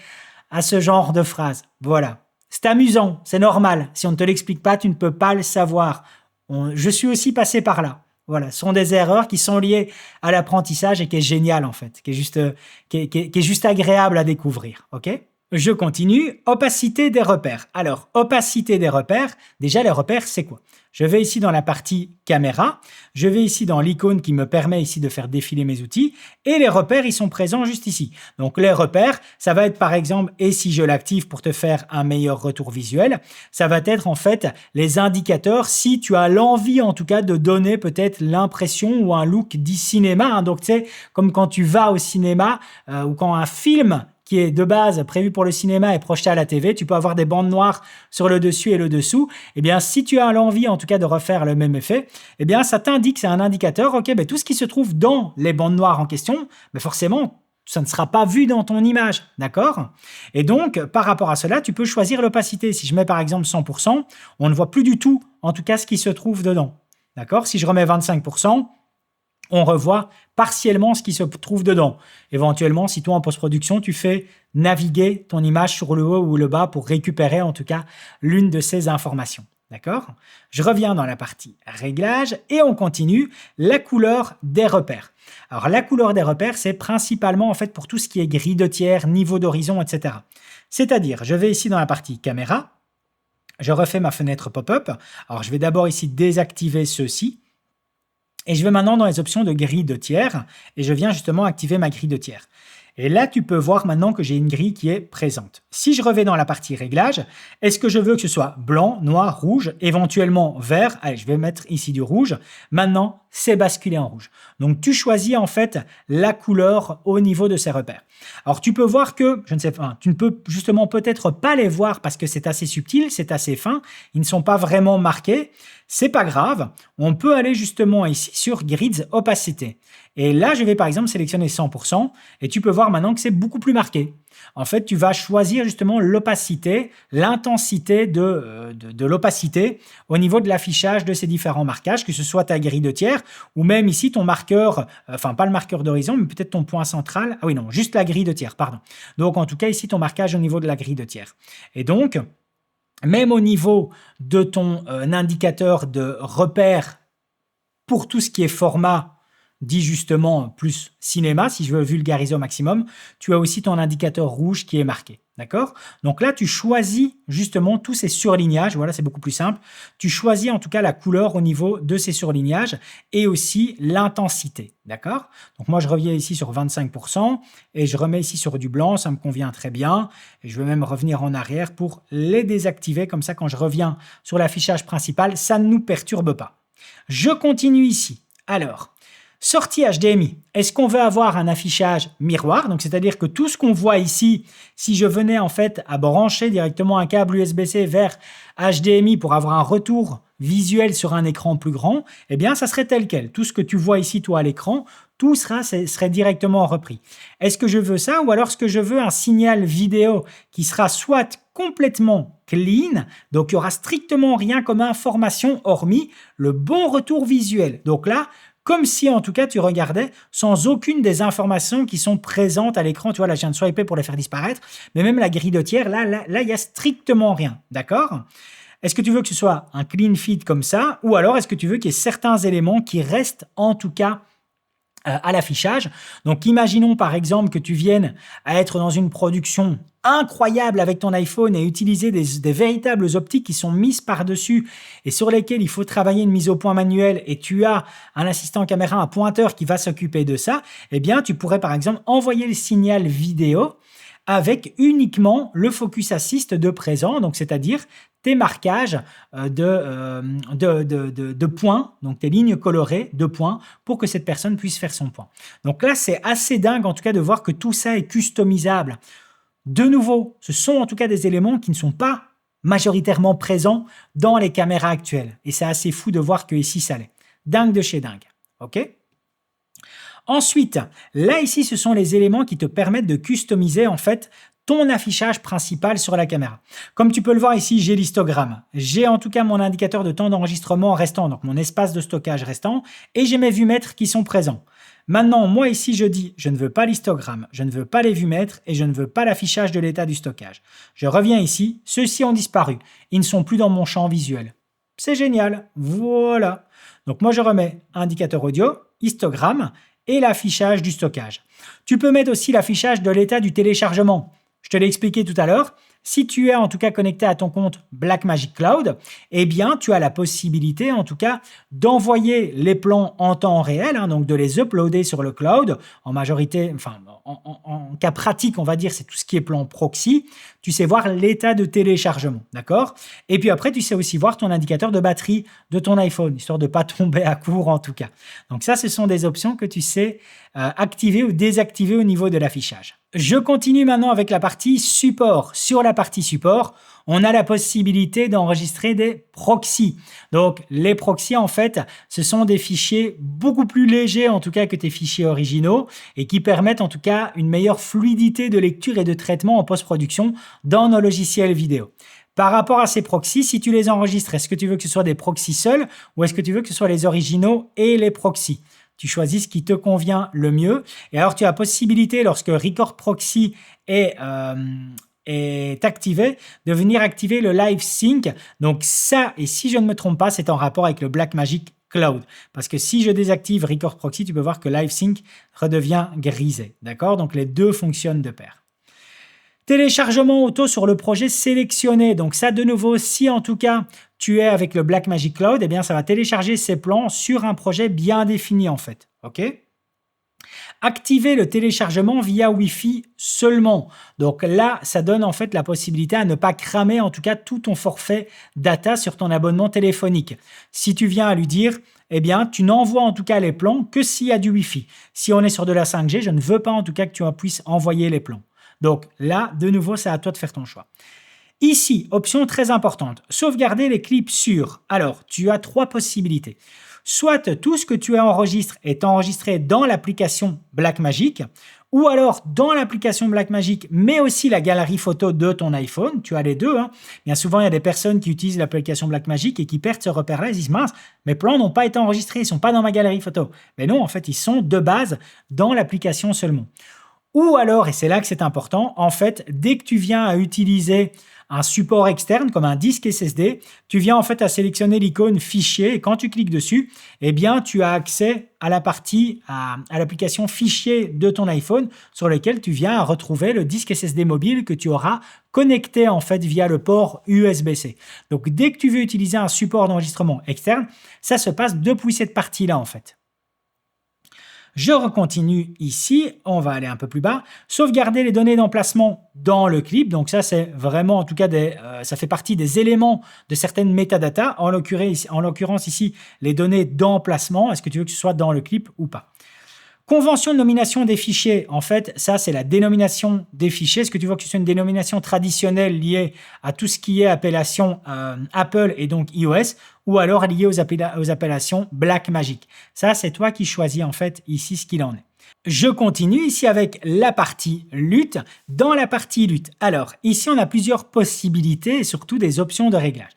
à ce genre de phrase. Voilà. C'est amusant, c'est normal. Si on ne te l'explique pas, tu ne peux pas le savoir. Je suis aussi passé par là. Voilà, ce sont des erreurs qui sont liées à l'apprentissage et qui est génial en fait, qui est juste agréable à découvrir. Ok ? Je continue. Opacité des repères. Alors, opacité des repères, déjà les repères, c'est quoi? Je vais ici dans la partie caméra, je vais ici dans l'icône qui me permet ici de faire défiler mes outils et les repères, ils sont présents juste ici. Donc les repères, ça va être par exemple, et si je l'active pour te faire un meilleur retour visuel, ça va être en fait les indicateurs si tu as l'envie en tout cas de donner peut-être l'impression ou un look dit cinéma. Hein. Donc c'est comme quand tu vas au cinéma ou quand un film qui est de base prévu pour le cinéma et projeté à la TV, tu peux avoir des bandes noires sur le dessus et le dessous. Eh bien, si tu as l'envie, en tout cas, de refaire le même effet, eh bien, ça t'indique, c'est un indicateur, ok, ben, tout ce qui se trouve dans les bandes noires en question, ben, forcément, ça ne sera pas vu dans ton image, d'accord? Et donc, par rapport à cela, tu peux choisir l'opacité. Si je mets par exemple 100%, on ne voit plus du tout, en tout cas, ce qui se trouve dedans, d'accord? Si je remets 25%, on revoit partiellement ce qui se trouve dedans. Éventuellement, si toi en post-production, tu fais naviguer ton image sur le haut ou le bas pour récupérer en tout cas l'une de ces informations. D'accord? Je reviens dans la partie réglage et on continue la couleur des repères. Alors la couleur des repères, c'est principalement en fait pour tout ce qui est grille de tiers, niveau d'horizon, etc. C'est-à-dire, je vais ici dans la partie caméra, je refais ma fenêtre pop-up. Alors je vais d'abord ici désactiver ceci. Et je vais maintenant dans les options de grille de tiers et je viens justement activer ma grille de tiers. Et là, tu peux voir maintenant que j'ai une grille qui est présente. Si je reviens dans la partie réglage, est-ce que je veux que ce soit blanc, noir, rouge, éventuellement vert? Allez, je vais mettre ici du rouge. Maintenant, c'est basculé en rouge. Donc, tu choisis en fait la couleur au niveau de ces repères. Alors, tu peux voir que, je ne sais pas, tu ne peux justement peut-être pas les voir parce que c'est assez subtil, c'est assez fin. Ils ne sont pas vraiment marqués. C'est pas grave. On peut aller justement ici sur Grids Opacité. Et là, je vais par exemple sélectionner 100% et tu peux voir maintenant que c'est beaucoup plus marqué. En fait, tu vas choisir justement l'opacité, l'intensité de l'opacité au niveau de l'affichage de ces différents marquages, que ce soit ta grille de tiers ou même ici ton marqueur, enfin pas le marqueur d'horizon, mais peut-être ton point central. Ah oui, non, juste la grille de tiers, pardon. Donc en tout cas, ici ton marquage au niveau de la grille de tiers. Et donc, même au niveau de ton indicateur de repère pour tout ce qui est format, dit justement plus cinéma, si je veux vulgariser au maximum, tu as aussi ton indicateur rouge qui est marqué. D'accord? Donc là, tu choisis justement tous ces surlignages. Voilà, c'est beaucoup plus simple. Tu choisis en tout cas la couleur au niveau de ces surlignages et aussi l'intensité. D'accord? Donc moi, je reviens ici sur 25% et je remets ici sur du blanc. Ça me convient très bien. Et je vais même revenir en arrière pour les désactiver. Comme ça, quand je reviens sur l'affichage principal, ça ne nous perturbe pas. Je continue ici. Alors, sortie HDMI, est-ce qu'on veut avoir un affichage miroir? Donc, c'est-à-dire que tout ce qu'on voit ici, si je venais en fait à brancher directement un câble USB-C vers HDMI pour avoir un retour visuel sur un écran plus grand, eh bien, ça serait tel quel. Tout ce que tu vois ici, toi, à l'écran, tout serait directement repris. Est-ce que je veux ça ou alors est-ce que je veux un signal vidéo qui sera soit complètement clean, donc il n'y aura strictement rien comme information hormis le bon retour visuel. Donc là, comme si en tout cas tu regardais sans aucune des informations qui sont présentes à l'écran. Tu vois, là je viens de swiper pour les faire disparaître, mais même la grille de tiers, là il n'y a strictement rien, d'accord? Est-ce que tu veux que ce soit un clean feed comme ça ou alors est-ce que tu veux qu'il y ait certains éléments qui restent en tout cas à l'affichage. Donc, imaginons par exemple que tu viennes à être dans une production incroyable avec ton iPhone et utiliser des véritables optiques qui sont mises par-dessus et sur lesquelles il faut travailler une mise au point manuelle et tu as un assistant caméra, un pointeur qui va s'occuper de ça, eh bien, tu pourrais par exemple envoyer le signal vidéo avec uniquement le Focus Assist de présent, donc c'est-à-dire tes marquages de points, donc tes lignes colorées de points pour que cette personne puisse faire son point. Donc là, c'est assez dingue en tout cas de voir que tout ça est customisable. De nouveau, ce sont en tout cas des éléments qui ne sont pas majoritairement présents dans les caméras actuelles. Et c'est assez fou de voir que ici, ça l'est. Dingue de chez dingue. OK ? Ensuite, là ici, ce sont les éléments qui te permettent de customiser en fait ton affichage principal sur la caméra. Comme tu peux le voir ici, j'ai l'histogramme. J'ai en tout cas mon indicateur de temps d'enregistrement restant, donc mon espace de stockage restant, et j'ai mes vumètres qui sont présents. Maintenant, moi ici, je dis, je ne veux pas l'histogramme, je ne veux pas les vumètres et je ne veux pas l'affichage de l'état du stockage. Je reviens ici, ceux-ci ont disparu. Ils ne sont plus dans mon champ visuel. C'est génial, voilà. Donc moi, je remets indicateur audio, histogramme et l'affichage du stockage. Tu peux mettre aussi l'affichage de l'état du téléchargement. Je te l'ai expliqué tout à l'heure. Si tu es en tout cas connecté à ton compte Blackmagic Cloud, eh bien, tu as la possibilité en tout cas d'envoyer les plans en temps réel, donc de les uploader sur le cloud. En majorité, enfin, en cas pratique, on va dire, c'est tout ce qui est plan proxy. Tu sais voir l'état de téléchargement, d'accord? Et puis après, tu sais aussi voir ton indicateur de batterie de ton iPhone, histoire de ne pas tomber à court en tout cas. Donc ça, ce sont des options que tu sais activer ou désactiver au niveau de l'affichage. Je continue maintenant avec la partie support. Sur la partie support, on a la possibilité d'enregistrer des proxys. Donc, les proxys, en fait, ce sont des fichiers beaucoup plus légers, en tout cas, que tes fichiers originaux et qui permettent, en tout cas, une meilleure fluidité de lecture et de traitement en post-production dans nos logiciels vidéo. Par rapport à ces proxys, si tu les enregistres, est-ce que tu veux que ce soit des proxys seuls ou est-ce que tu veux que ce soit les originaux et les proxys? Tu choisis ce qui te convient le mieux. Et alors, tu as la possibilité, lorsque Record Proxy est activé, de venir activer le Live Sync. Donc ça, et si je ne me trompe pas, c'est en rapport avec le Blackmagic Cloud. Parce que si je désactive Record Proxy, tu peux voir que Live Sync redevient grisé. D'accord? Donc les deux fonctionnent de pair. Téléchargement auto sur le projet sélectionné. Donc ça, de nouveau, si en tout cas tu es avec le Blackmagic Cloud, eh bien ça va télécharger ces plans sur un projet bien défini en fait. OK ? Activer le téléchargement via Wi-Fi seulement. Donc là, ça donne en fait la possibilité à ne pas cramer en tout cas tout ton forfait data sur ton abonnement téléphonique. Si tu viens à lui dire, eh bien, tu n'envoies en tout cas les plans que s'il y a du Wi-Fi. Si on est sur de la 5G, je ne veux pas en tout cas que tu puisses envoyer les plans. Donc là, de nouveau, c'est à toi de faire ton choix. Ici, option très importante, sauvegarder les clips sûrs. Alors, tu as trois possibilités. Soit tout ce que tu enregistres est enregistré dans l'application Blackmagic, ou alors dans l'application Blackmagic, mais aussi la galerie photo de ton iPhone. Tu as les deux. Bien souvent, il y a des personnes qui utilisent l'application Blackmagic et qui perdent ce repère-là. Ils disent, mince, mes plans n'ont pas été enregistrés, ils ne sont pas dans ma galerie photo. Mais non, en fait, ils sont de base dans l'application seulement. Ou alors, et c'est là que c'est important, en fait, dès que tu viens à utiliser un support externe comme un disque SSD, tu viens en fait à sélectionner l'icône fichier et quand tu cliques dessus, eh bien, tu as accès à la partie, à l'application fichier de ton iPhone sur lequel tu viens à retrouver le disque SSD mobile que tu auras connecté en fait via le port USB-C. Donc, dès que tu veux utiliser un support d'enregistrement externe, ça se passe depuis cette partie-là en fait. Je recontinue ici, on va aller un peu plus bas, sauvegarder les données d'emplacement dans le clip. Donc ça, c'est vraiment, en tout cas, ça fait partie des éléments de certaines métadatas. En l'occurrence ici, les données d'emplacement. Est-ce que tu veux que ce soit dans le clip ou pas? Convention de nomination des fichiers, en fait, ça c'est la dénomination des fichiers. Est-ce que tu vois que c'est une dénomination traditionnelle liée à tout ce qui est appellation Apple et donc iOS ou alors liée aux appellations Blackmagic? Ça, c'est toi qui choisis en fait ici ce qu'il en est. Je continue ici avec la partie lutte. Dans la partie lutte, alors ici on a plusieurs possibilités et surtout des options de réglage.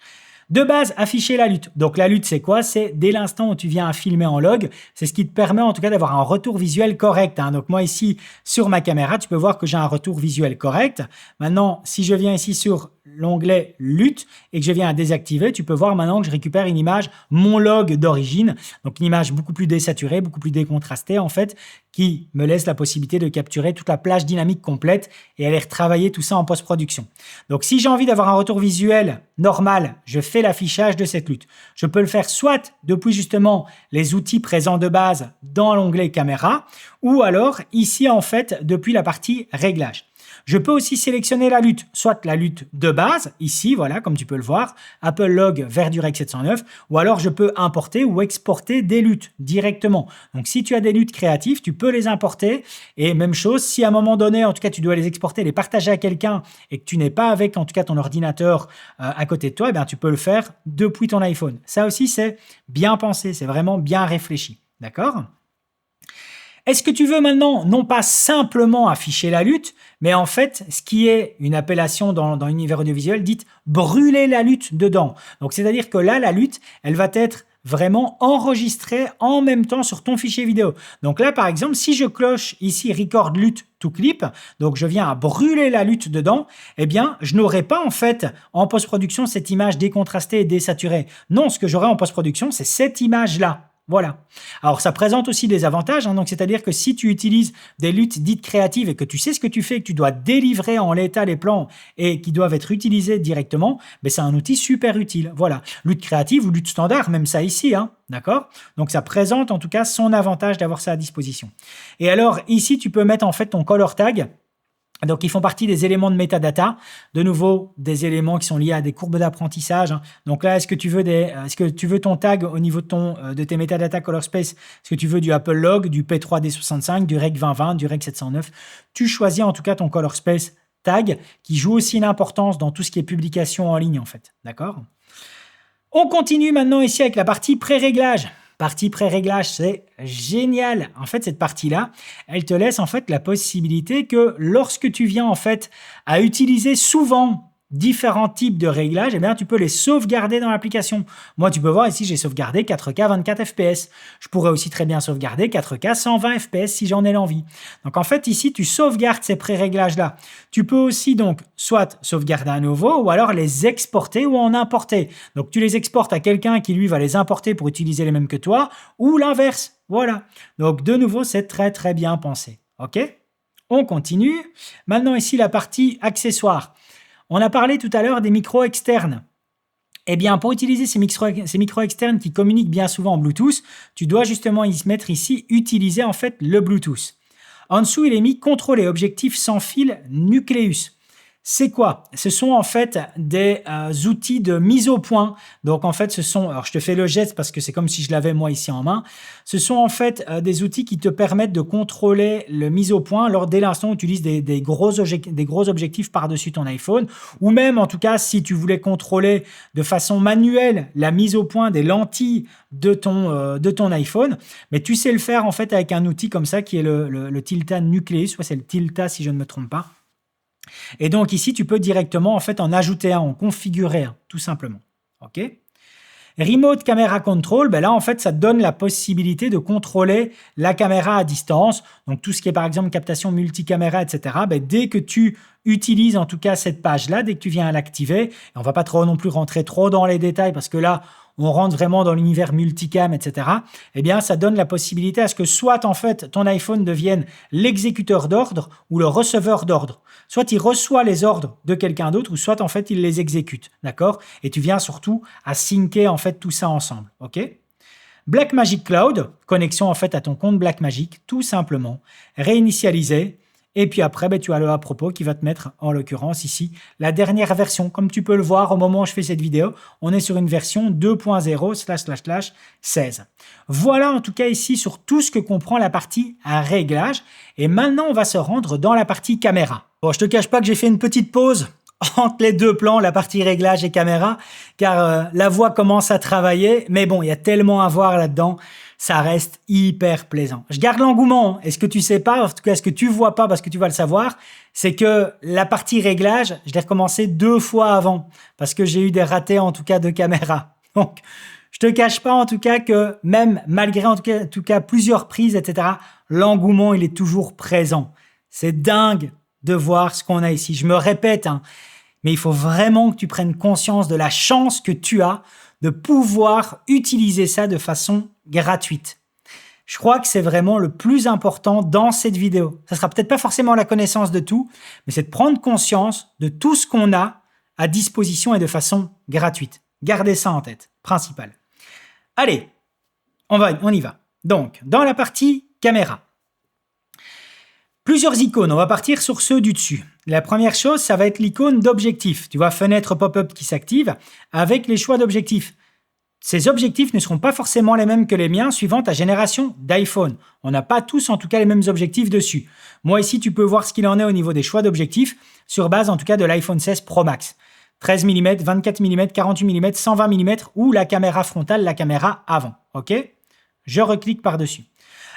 De base, afficher la lutte. Donc la lutte, c'est quoi? C'est dès l'instant où tu viens à filmer en log, c'est ce qui te permet en tout cas d'avoir un retour visuel correct. Donc moi ici, sur ma caméra, tu peux voir que j'ai un retour visuel correct. Maintenant, si je viens ici sur l'onglet lutte et que je viens à désactiver, tu peux voir maintenant que je récupère une image, mon log d'origine, donc une image beaucoup plus désaturée, beaucoup plus décontrastée en fait, qui me laisse la possibilité de capturer toute la plage dynamique complète et aller retravailler tout ça en post-production. Donc si j'ai envie d'avoir un retour visuel normal, je fais l'affichage de cette lutte. Je peux le faire soit depuis justement les outils présents de base dans l'onglet caméra, ou alors ici en fait depuis la partie réglage. Je peux aussi sélectionner la lutte, soit la lutte de base, ici, voilà, comme tu peux le voir, Apple Log vers du Rec 709, ou alors je peux importer ou exporter des luttes directement. Donc, si tu as des luttes créatives, tu peux les importer. Et même chose, si à un moment donné, en tout cas, tu dois les exporter, les partager à quelqu'un et que tu n'es pas avec, en tout cas, ton ordinateur à côté de toi, eh bien, tu peux le faire depuis ton iPhone. Ça aussi, c'est bien pensé, c'est vraiment bien réfléchi. D'accord ? Est-ce que tu veux maintenant non pas simplement afficher la lutte, mais en fait, ce qui est une appellation dans l'univers audiovisuel dite brûler la lutte dedans. Donc, c'est-à-dire que là, la lutte, elle va être vraiment enregistrée en même temps sur ton fichier vidéo. Donc là, par exemple, si je cloche ici Record lutte to clip, donc je viens à brûler la lutte dedans, eh bien, je n'aurai pas en fait en post-production cette image décontrastée et désaturée. Non, ce que j'aurai en post-production, c'est cette image-là. Voilà. Alors, ça présente aussi des avantages. Donc, c'est-à-dire que si tu utilises des luttes dites créatives et que tu sais ce que tu fais et que tu dois délivrer en l'état les plans et qui doivent être utilisés directement, ben, c'est un outil super utile. Voilà. Lutte créative ou lutte standard, même ça ici. D'accord ? Donc, ça présente en tout cas son avantage d'avoir ça à disposition. Et alors, ici, tu peux mettre en fait ton color tag. Donc, ils font partie des éléments de metadata. De nouveau, des éléments qui sont liés à des courbes d'apprentissage. Donc là, est-ce que tu veux ton tag au niveau de tes metadata color space? Est-ce que tu veux du Apple Log, du P3D65, du Rec 2020, du Rec 709? Tu choisis en tout cas ton color space tag qui joue aussi une importance dans tout ce qui est publication en ligne en fait. D'accord? On continue maintenant ici avec la partie pré-réglage. Partie pré-réglage, c'est génial. En fait, cette partie-là, elle te laisse en fait la possibilité que lorsque tu viens en fait à utiliser souvent différents types de réglages, eh bien, tu peux les sauvegarder dans l'application. Moi, tu peux voir ici, j'ai sauvegardé 4K 24 fps. Je pourrais aussi très bien sauvegarder 4K 120 fps si j'en ai l'envie. Donc, en fait, ici, tu sauvegardes ces pré-réglages-là. Tu peux aussi donc soit sauvegarder à nouveau ou alors les exporter ou en importer. Donc, tu les exportes à quelqu'un qui, lui, va les importer pour utiliser les mêmes que toi ou l'inverse. Voilà. Donc, de nouveau, c'est très, très bien pensé. OK ? On continue. Maintenant, ici, la partie accessoires. On a parlé tout à l'heure des micros externes. Eh bien, pour utiliser ces micros externes qui communiquent bien souvent en Bluetooth, tu dois justement y mettre ici, utiliser en fait le Bluetooth. En dessous, il est mis contrôler objectif sans fil Nucleus. C'est quoi? Ce sont en fait des outils de mise au point. Donc en fait, alors je te fais le geste parce que c'est comme si je l'avais moi ici en main. Ce sont en fait des outils qui te permettent de contrôler le mise au point dès l'instant où tu utilises des gros objectifs par-dessus ton iPhone. Ou même en tout cas, si tu voulais contrôler de façon manuelle la mise au point des lentilles de ton iPhone. Mais tu sais le faire en fait avec un outil comme ça qui est le Tilta Nucleus. Ouais, c'est le Tilta si je ne me trompe pas. Et donc ici, tu peux directement en fait en ajouter un, en configurer un, tout simplement. OK ? Remote Camera Control, ben là en fait, ça te donne la possibilité de contrôler la caméra à distance. Donc tout ce qui est par exemple captation multicaméra, etc. Ben, dès que tu utilises en tout cas cette page-là, dès que tu viens à l'activer, on va pas non plus rentrer trop dans les détails parce que là, on rentre vraiment dans l'univers multicam, etc. Eh bien, ça donne la possibilité à ce que soit, en fait, ton iPhone devienne l'exécuteur d'ordre ou le receveur d'ordre. Soit il reçoit les ordres de quelqu'un d'autre ou soit, en fait, il les exécute. D'accord? Et tu viens surtout à syncer, en fait, tout ça ensemble. OK? Blackmagic Cloud, connexion, en fait, à ton compte Blackmagic, tout simplement. Réinitialiser. Et puis après, tu as le à propos qui va te mettre, en l'occurrence ici, la dernière version. Comme tu peux le voir au moment où je fais cette vidéo, on est sur une version 2.0//16. Voilà en tout cas ici sur tout ce que comprend la partie réglage. Et maintenant, on va se rendre dans la partie caméra. Bon, je te cache pas que j'ai fait une petite pause entre les deux plans, la partie réglage et caméra, car la voix commence à travailler. Mais bon, il y a tellement à voir là-dedans. Ça reste hyper plaisant. Je garde l'engouement. Et ce que tu sais pas, en tout cas, ce que tu vois pas parce que tu vas le savoir, c'est que la partie réglage, je l'ai recommencé 2 fois avant parce que j'ai eu des ratés, en tout cas, de caméra. Donc, je te cache pas, en tout cas, que même malgré, en tout cas, plusieurs prises, etc., l'engouement, il est toujours présent. C'est dingue de voir ce qu'on a ici. Je me répète, mais il faut vraiment que tu prennes conscience de la chance que tu as de pouvoir utiliser ça de façon gratuite. Je crois que c'est vraiment le plus important dans cette vidéo. Ça sera peut-être pas forcément la connaissance de tout, mais c'est de prendre conscience de tout ce qu'on a à disposition et de façon gratuite. Gardez ça en tête, principal. Allez, on y va. Donc, dans la partie caméra. Plusieurs icônes, on va partir sur ceux du dessus. La première chose, ça va être l'icône d'objectif. Tu vois, fenêtre pop-up qui s'active avec les choix d'objectifs. Ces objectifs ne seront pas forcément les mêmes que les miens suivant ta génération d'iPhone. On n'a pas tous en tout cas les mêmes objectifs dessus. Moi ici, tu peux voir ce qu'il en est au niveau des choix d'objectifs sur base en tout cas de l'iPhone 16 Pro Max. 13 mm, 24 mm, 48 mm, 120 mm ou la caméra frontale, la caméra avant. Ok ? Je reclique par-dessus.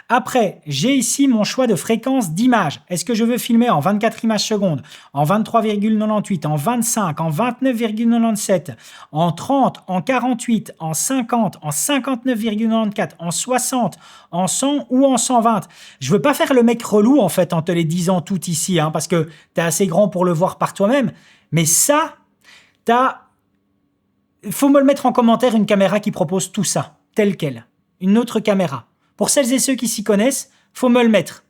Après, j'ai ici mon choix de fréquence d'image. Est-ce que je veux filmer en 24 images secondes, en 23,98, en 25, en 29,97, en 30, en 48, en 50, en 59,94, en 60, en 100 ou en 120? Je veux pas faire le mec relou en fait en te les disant tout ici, hein, parce que tu es assez grand pour le voir par toi-même. Mais ça, il faut me le mettre en commentaire, une caméra qui propose tout ça, tel quel. Une autre caméra. Pour celles et ceux qui s'y connaissent, faut me le mettre.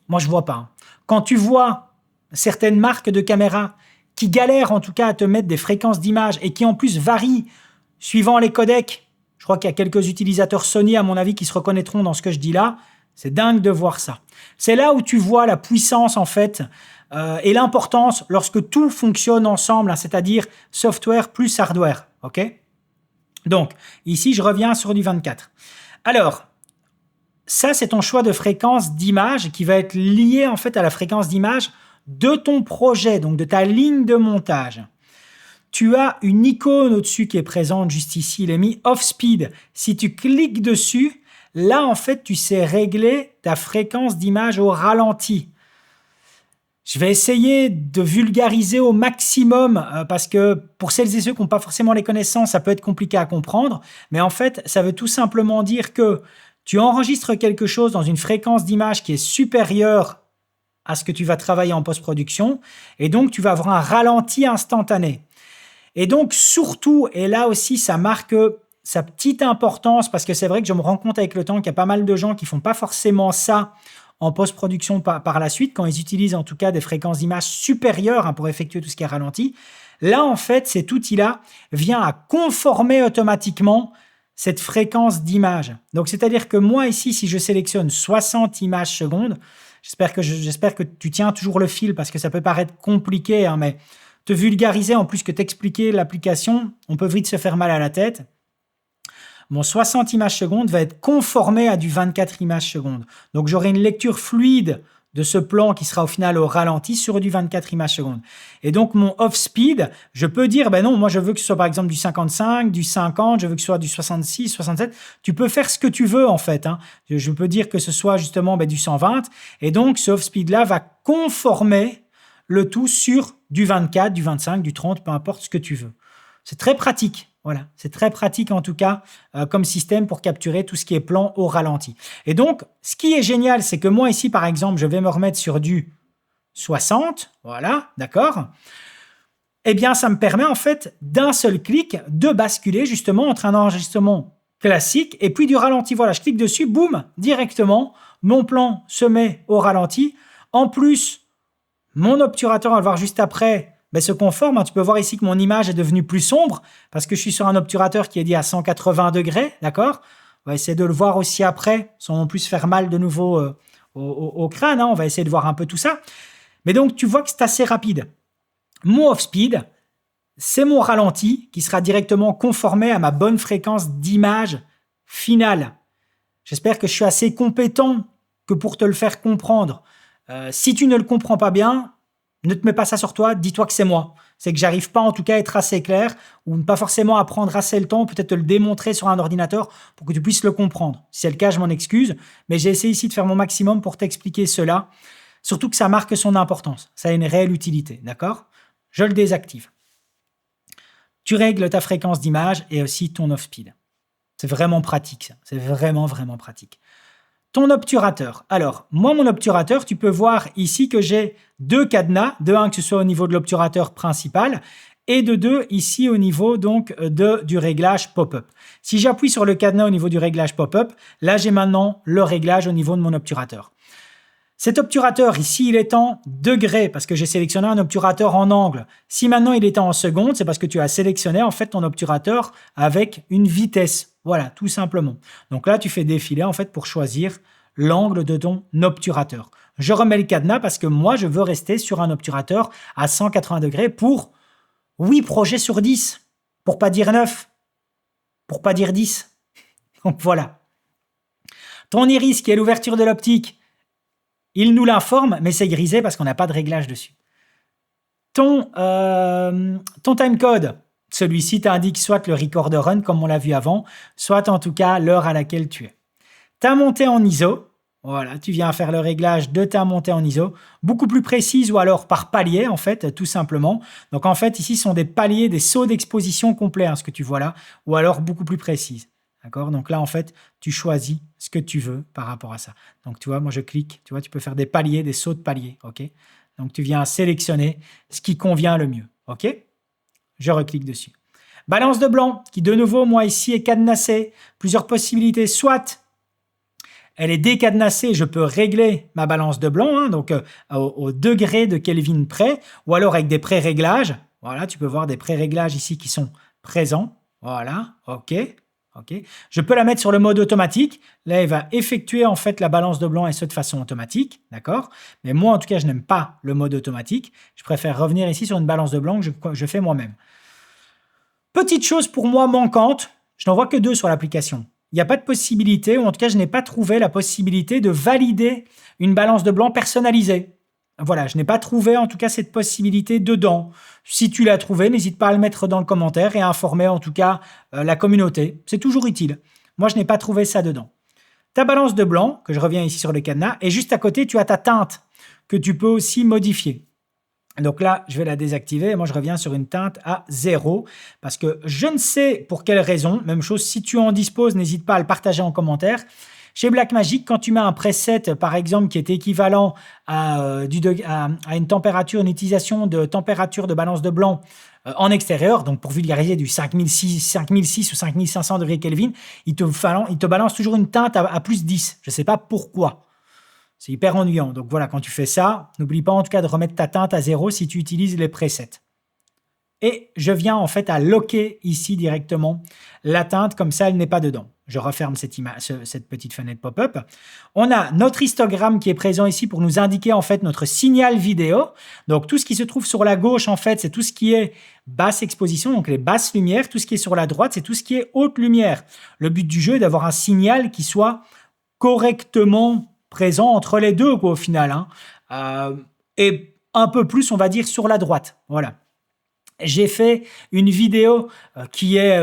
Moi, je vois pas. Hein. Quand tu vois certaines marques de caméras qui galèrent en tout cas à te mettre des fréquences d'image et qui en plus varient suivant les codecs, je crois qu'il y a quelques utilisateurs Sony à mon avis qui se reconnaîtront dans ce que je dis là, c'est dingue de voir ça. C'est là où tu vois la puissance en fait et l'importance lorsque tout fonctionne ensemble, hein, c'est-à-dire software plus hardware. Ok ? Donc, ici, je reviens sur du 24. Alors, ça, c'est ton choix de fréquence d'image qui va être lié en fait à la fréquence d'image de ton projet, donc de ta ligne de montage. Tu as une icône au-dessus qui est présente juste ici, il est mis Off Speed. Si tu cliques dessus, là, en fait, tu sais régler ta fréquence d'image au ralenti. Je vais essayer de vulgariser au maximum parce que pour celles et ceux qui n'ont pas forcément les connaissances, ça peut être compliqué à comprendre. Mais en fait, ça veut tout simplement dire que tu enregistres quelque chose dans une fréquence d'image qui est supérieure à ce que tu vas travailler en post-production et donc tu vas avoir un ralenti instantané. Et donc surtout, et là aussi ça marque sa petite importance parce que c'est vrai que je me rends compte avec le temps qu'il y a pas mal de gens qui font pas forcément ça en post-production par la suite, quand ils utilisent en tout cas des fréquences d'image supérieures pour effectuer tout ce qui est ralenti. Là, en fait, cet outil-là vient à conformer automatiquement cette fréquence d'image. Donc, c'est-à-dire que moi, ici, si je sélectionne 60 images secondes, j'espère que tu tiens toujours le fil parce que ça peut paraître compliqué, hein, mais te vulgariser en plus que t'expliquer l'application, on peut vite se faire mal à la tête. Mon 60 images secondes va être conformé à du 24 images secondes. Donc, j'aurai une lecture fluide de ce plan qui sera au final au ralenti sur du 24 images secondes. Et donc, mon off-speed, je peux dire, ben non, moi, je veux que ce soit par exemple du 55, du 50, je veux que ce soit du 66, 67. Tu peux faire ce que tu veux, en fait. Hein. Je peux dire que ce soit justement du 120. Et donc, ce off-speed-là va conformer le tout sur du 24, du 25, du 30, peu importe ce que tu veux. C'est très pratique. Voilà, c'est très pratique en tout cas comme système pour capturer tout ce qui est plan au ralenti. Et donc, ce qui est génial, c'est que moi ici, par exemple, je vais me remettre sur du 60, voilà, d'accord ? Eh bien, ça me permet en fait d'un seul clic de basculer justement entre un enregistrement classique et puis du ralenti. Voilà, je clique dessus, boum, directement, mon plan se met au ralenti. En plus, mon obturateur, on va le voir juste après, se conforme. Tu peux voir ici que mon image est devenue plus sombre parce que je suis sur un obturateur qui est dit à 180 degrés, d'accord ? On va essayer de le voir aussi après, sans non plus se faire mal de nouveau au crâne. Hein. On va essayer de voir un peu tout ça. Mais donc, tu vois que c'est assez rapide. Mon off-speed, c'est mon ralenti qui sera directement conformé à ma bonne fréquence d'image finale. J'espère que je suis assez compétent que pour te le faire comprendre. Si tu ne le comprends pas bien, ne te mets pas ça sur toi, dis-toi que c'est moi. C'est que j'arrive pas en tout cas à être assez clair ou ne pas forcément à prendre assez le temps, peut-être te le démontrer sur un ordinateur pour que tu puisses le comprendre. Si c'est le cas, je m'en excuse, mais j'ai essayé ici de faire mon maximum pour t'expliquer cela. Surtout que ça marque son importance, ça a une réelle utilité, d'accord ? Je le désactive. Tu règles ta fréquence d'image et aussi ton off-speed. C'est vraiment pratique, ça. C'est vraiment, vraiment pratique. ton obturateur. Alors, moi, mon obturateur, tu peux voir ici que j'ai 2 cadenas, de 1 que ce soit au niveau de l'obturateur principal et de 2 ici au niveau donc du réglage pop-up. Si j'appuie sur le cadenas au niveau du réglage pop-up, là, j'ai maintenant le réglage au niveau de mon obturateur. Cet obturateur ici, il est en degrés parce que j'ai sélectionné un obturateur en angle. Si maintenant il est en secondes, c'est parce que tu as sélectionné en fait ton obturateur avec une vitesse. Voilà, tout simplement. Donc là, tu fais défiler en fait pour choisir l'angle de ton obturateur. Je remets le cadenas parce que moi, je veux rester sur un obturateur à 180 degrés pour 8 projets sur 10. Pour pas dire 9. Pour pas dire 10. Donc voilà. Ton iris qui est l'ouverture de l'optique, il nous l'informe, mais c'est grisé parce qu'on n'a pas de réglage dessus. Ton timecode, celui-ci t'indique soit le recorder run, comme on l'a vu avant, soit en tout cas l'heure à laquelle tu es. Ta montée en ISO, voilà, tu viens faire le réglage de ta montée en ISO, beaucoup plus précise ou alors par palier, en fait, tout simplement. Donc en fait, ici, ce sont des paliers, des sauts d'exposition complets, hein, ce que tu vois là, ou alors beaucoup plus précises. D'accord? Donc là, en fait, tu choisis ce que tu veux par rapport à ça. Donc, tu vois, moi, je clique. Tu vois, tu peux faire des paliers, des sauts de paliers. OK? Donc, tu viens sélectionner ce qui convient le mieux. OK? Je reclique dessus. Balance de blanc, qui de nouveau, moi, ici, est cadenassée. Plusieurs possibilités. Soit elle est décadenassée, je peux régler ma balance de blanc, hein, donc au degré de Kelvin près, ou alors avec des pré-réglages. Voilà, tu peux voir des pré-réglages ici qui sont présents. Voilà, OK. Okay. Je peux la mettre sur le mode automatique. Là, elle va effectuer en fait la balance de blanc et ce de façon automatique. D'accord? Mais moi, en tout cas, je n'aime pas le mode automatique. Je préfère revenir ici sur une balance de blanc que je fais moi-même. Petite chose pour moi manquante, je n'en vois que 2 sur l'application. Il n'y a pas de possibilité, ou en tout cas, je n'ai pas trouvé la possibilité de valider une balance de blanc personnalisée. Voilà, je n'ai pas trouvé en tout cas cette possibilité dedans. Si tu l'as trouvé, n'hésite pas à le mettre dans le commentaire et à informer en tout cas la communauté. C'est toujours utile. Moi, je n'ai pas trouvé ça dedans. Ta balance de blanc, que je reviens ici sur le cadenas, et juste à côté, tu as ta teinte que tu peux aussi modifier. Donc là, je vais la désactiver et moi, je reviens sur une teinte à 0 parce que je ne sais pour quelle raison. Même chose, si tu en disposes, n'hésite pas à le partager en commentaire. Chez Blackmagic, quand tu mets un preset, par exemple, qui est équivalent à une température, une utilisation de température de balance de blanc en extérieur, donc pour vulgariser du 5006 ou 5500 degrés Kelvin, il te balance toujours une teinte à plus 10. Je ne sais pas pourquoi. C'est hyper ennuyant. Donc voilà, quand tu fais ça, n'oublie pas en tout cas de remettre ta teinte à 0 si tu utilises les presets. Et je viens en fait à locker ici directement la teinte, comme ça elle n'est pas dedans. Je referme cette petite fenêtre pop-up. On a notre histogramme qui est présent ici pour nous indiquer en fait notre signal vidéo. Donc tout ce qui se trouve sur la gauche en fait, c'est tout ce qui est basse exposition, donc les basses lumières. Tout ce qui est sur la droite, c'est tout ce qui est haute lumière. Le but du jeu est d'avoir un signal qui soit correctement présent entre les deux quoi, au final. Et un peu plus, on va dire, sur la droite. Voilà. J'ai fait une vidéo qui est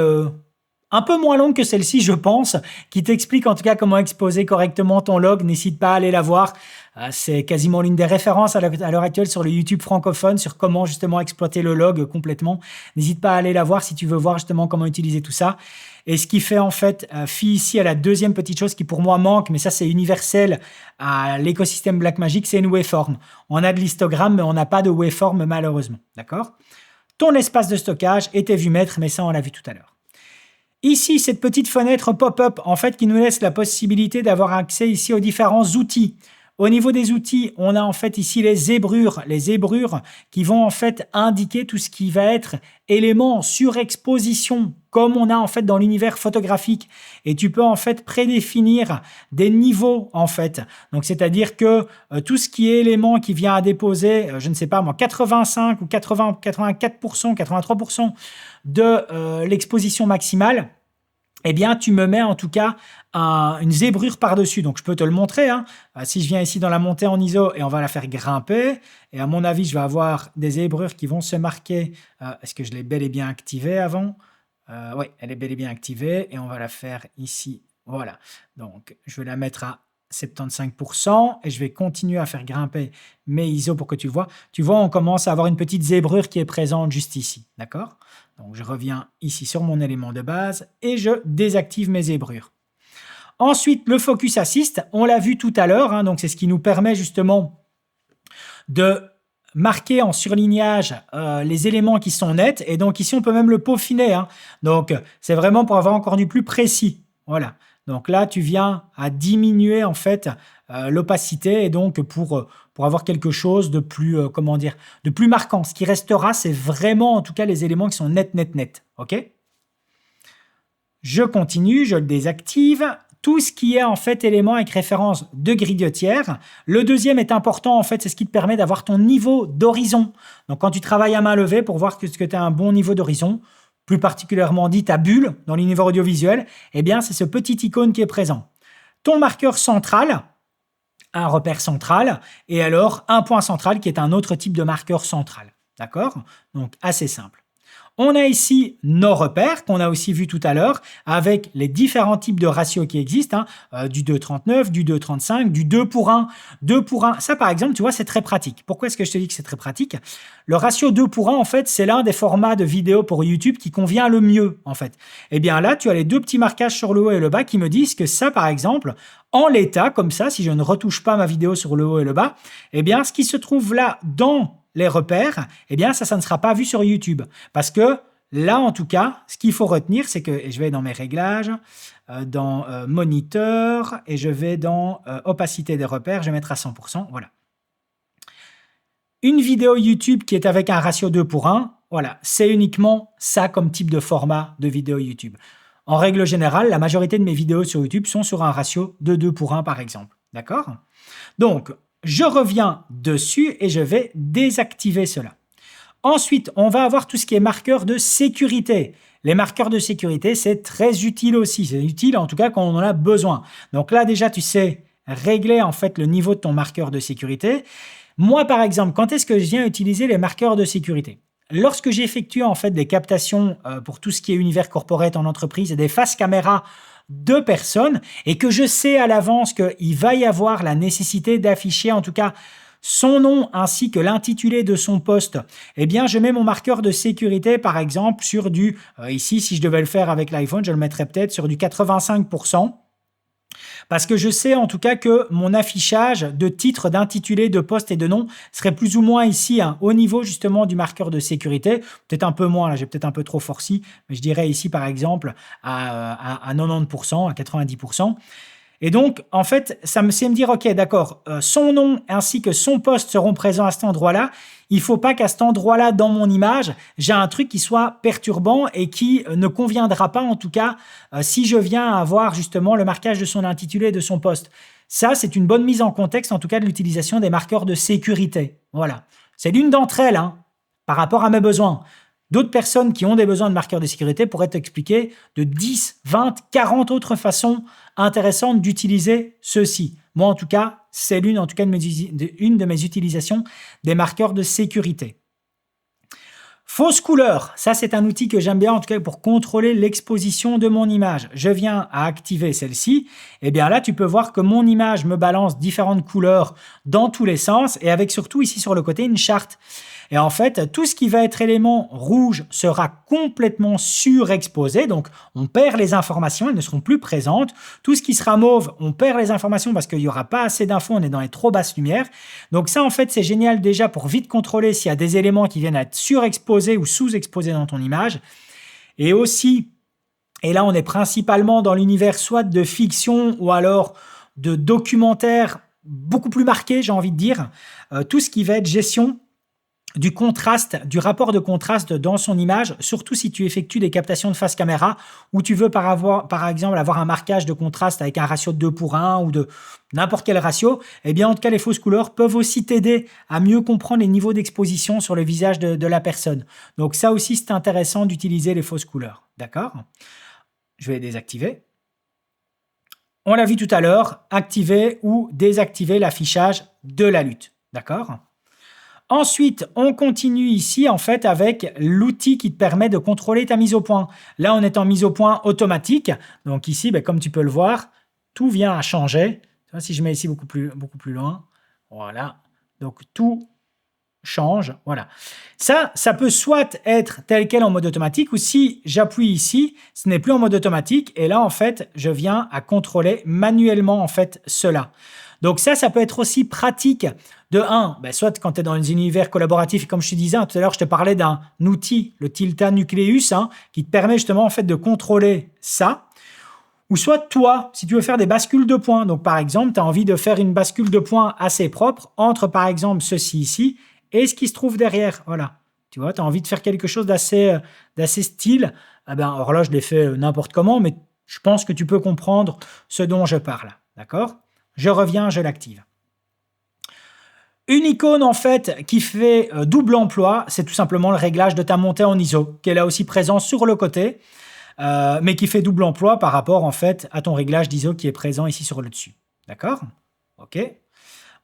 un peu moins longue que celle-ci, je pense, qui t'explique en tout cas comment exposer correctement ton log. N'hésite pas à aller la voir. C'est quasiment l'une des références à l'heure actuelle sur le YouTube francophone sur comment justement exploiter le log complètement. N'hésite pas à aller la voir si tu veux voir justement comment utiliser tout ça. Et ce qui fait en fait fi ici à la deuxième petite chose qui pour moi manque, mais ça c'est universel à l'écosystème Blackmagic, c'est une waveform. On a de l'histogramme, mais on n'a pas de waveform malheureusement. D'accord ? Ton espace de stockage et tes vumètres, mais ça on l'a vu tout à l'heure. Ici, cette petite fenêtre pop-up, en fait, qui nous laisse la possibilité d'avoir accès ici aux différents outils. Au niveau des outils, on a en fait ici les zébrures qui vont en fait indiquer tout ce qui va être éléments surexposition, comme on a en fait dans l'univers photographique. Et tu peux en fait prédéfinir des niveaux en fait. Donc c'est-à-dire que tout ce qui est élément qui vient à déposer, je ne sais pas moi, 85 ou 80, 84%, 83% de l'exposition maximale, eh bien, tu me mets en tout cas une zébrure par-dessus. Donc, je peux te le montrer. Si je viens ici dans la montée en ISO et on va la faire grimper, et à mon avis, je vais avoir des zébrures qui vont se marquer. Est-ce que je l'ai bel et bien activée avant? Oui, elle est bel et bien activée et on va la faire ici. Voilà. Donc, je vais la mettre à 75% et je vais continuer à faire grimper mes ISO pour que tu vois. Tu vois, on commence à avoir une petite zébrure qui est présente juste ici. D'accord? Donc, je reviens ici sur mon élément de base et je désactive mes zébrures. Ensuite, le Focus Assist, on l'a vu tout à l'heure, hein, donc c'est ce qui nous permet justement de marquer en surlignage les éléments qui sont nets. Et donc ici, on peut même le peaufiner, hein. Donc, c'est vraiment pour avoir encore du plus précis. Voilà. Donc là, tu viens à diminuer en fait l'opacité et donc pour avoir quelque chose de plus, comment dire, de plus marquant. Ce qui restera, c'est vraiment en tout cas les éléments qui sont nets. OK? Je continue, je le désactive. Tout ce qui est en fait élément avec référence de grillottière. Le deuxième est important en fait, c'est ce qui te permet d'avoir ton niveau d'horizon. Donc quand tu travailles à main levée pour voir que tu as un bon niveau d'horizon, plus particulièrement dit ta bulle dans l'univers audiovisuel, eh bien c'est ce petit icône qui est présent. Ton marqueur central, un repère central, et alors un point central qui est un autre type de marqueur central. D'accord? Donc assez simple. On a ici nos repères qu'on a aussi vu tout à l'heure avec les différents types de ratios qui existent, hein, du 2,39, du 2,35, du 2 pour 1, 2 pour 1. Ça, par exemple, tu vois, c'est très pratique. Pourquoi est-ce que je te dis que c'est très pratique? Le ratio 2 pour 1, en fait, c'est l'un des formats de vidéo pour YouTube qui convient le mieux, en fait. Eh bien là, tu as les deux petits marquages sur le haut et le bas qui me disent que ça, par exemple, en l'état, comme ça, si je ne retouche pas ma vidéo sur le haut et le bas, eh bien, ce qui se trouve là dans les repères, eh bien ça ne sera pas vu sur YouTube. Parce que là, en tout cas, ce qu'il faut retenir, c'est que, et je vais dans mes réglages, dans moniteur, et je vais dans opacité des repères, je vais mettre à 100%, voilà. Une vidéo YouTube qui est avec un ratio 2 pour 1, voilà, c'est uniquement ça comme type de format de vidéo YouTube. En règle générale, la majorité de mes vidéos sur YouTube sont sur un ratio de 2 pour 1, par exemple. D'accord? Donc, je reviens dessus et je vais désactiver cela. Ensuite, on va avoir tout ce qui est marqueur de sécurité. Les marqueurs de sécurité, c'est très utile aussi. C'est utile en tout cas quand on en a besoin. Donc là, déjà, tu sais régler en fait le niveau de ton marqueur de sécurité. Moi, par exemple, quand est-ce que je viens utiliser les marqueurs de sécurité? Lorsque j'effectue en fait des captations pour tout ce qui est univers corporate en entreprise et des faces caméra de personnes et que je sais à l'avance qu'il va y avoir la nécessité d'afficher en tout cas son nom ainsi que l'intitulé de son poste, eh bien je mets mon marqueur de sécurité par exemple sur du, ici si je devais le faire avec l'iPhone, je le mettrais peut-être sur du 85%. Parce que je sais en tout cas que mon affichage de titre, d'intitulé, de poste et de nom serait plus ou moins ici au niveau justement du marqueur de sécurité. Peut-être un peu moins, là j'ai peut-être un peu trop forci, mais je dirais ici par exemple à 90%, à 90%. Et donc, en fait, c'est me dire, OK, d'accord, son nom ainsi que son poste seront présents à cet endroit-là. Il ne faut pas qu'à cet endroit-là, dans mon image, j'ai un truc qui soit perturbant et qui ne conviendra pas, en tout cas, si je viens à avoir justement le marquage de son intitulé et de son poste. Ça, c'est une bonne mise en contexte, en tout cas, de l'utilisation des marqueurs de sécurité. Voilà. C'est l'une d'entre elles, hein, par rapport à mes besoins. D'autres personnes qui ont des besoins de marqueurs de sécurité pourraient t'expliquer de 10, 20, 40 autres façons intéressantes d'utiliser ceux-ci. Moi, en tout cas, c'est une de mes utilisations des marqueurs de sécurité. Fausse couleur, ça c'est un outil que j'aime bien en tout cas pour contrôler l'exposition de mon image. Je viens à activer celle-ci, et bien là tu peux voir que mon image me balance différentes couleurs dans tous les sens et avec surtout ici sur le côté une charte. Et en fait, tout ce qui va être élément rouge sera complètement surexposé, donc on perd les informations, elles ne seront plus présentes. Tout ce qui sera mauve, on perd les informations parce qu'il n'y aura pas assez d'infos, on est dans les trop basses lumières. Donc ça, en fait, c'est génial déjà pour vite contrôler s'il y a des éléments qui viennent à être surexposés ou sous-exposés dans ton image. Et aussi, et là on est principalement dans l'univers soit de fiction ou alors de documentaire beaucoup plus marqué, j'ai envie de dire, tout ce qui va être gestion du contraste, du rapport de contraste dans son image, surtout si tu effectues des captations de face caméra où tu veux par exemple avoir un marquage de contraste avec un ratio de 2 pour 1 ou de n'importe quel ratio, eh bien en tout cas les fausses couleurs peuvent aussi t'aider à mieux comprendre les niveaux d'exposition sur le visage de la personne. Donc ça aussi c'est intéressant d'utiliser les fausses couleurs, d'accord? Je vais les désactiver. On l'a vu tout à l'heure, activer ou désactiver l'affichage de la lutte, d'accord? Ensuite, on continue ici en fait avec l'outil qui te permet de contrôler ta mise au point. Là, on est en mise au point automatique. Donc ici, comme tu peux le voir, tout vient à changer. Si je mets ici beaucoup plus loin, voilà. Donc tout change, voilà. Ça peut soit être tel quel en mode automatique ou si j'appuie ici, ce n'est plus en mode automatique et là, en fait, je viens à contrôler manuellement, en fait, cela. Donc ça peut être aussi pratique de 1, soit quand tu es dans un univers collaboratif, et comme je te disais tout à l'heure, je te parlais d'un outil, le Tilta Nucleus, qui te permet justement en fait de contrôler ça. Ou soit toi, si tu veux faire des bascules de points. Donc par exemple, tu as envie de faire une bascule de points assez propre entre par exemple ceci ici et ce qui se trouve derrière. Voilà. Tu vois, tu as envie de faire quelque chose d'assez style. Alors là, je l'ai fait n'importe comment, mais je pense que tu peux comprendre ce dont je parle. D'accord ? Je reviens, je l'active. Une icône en fait qui fait double emploi, c'est tout simplement le réglage de ta montée en ISO, qui est là aussi présent sur le côté, mais qui fait double emploi par rapport en fait à ton réglage d'ISO qui est présent ici sur le dessus. D'accord ? Ok.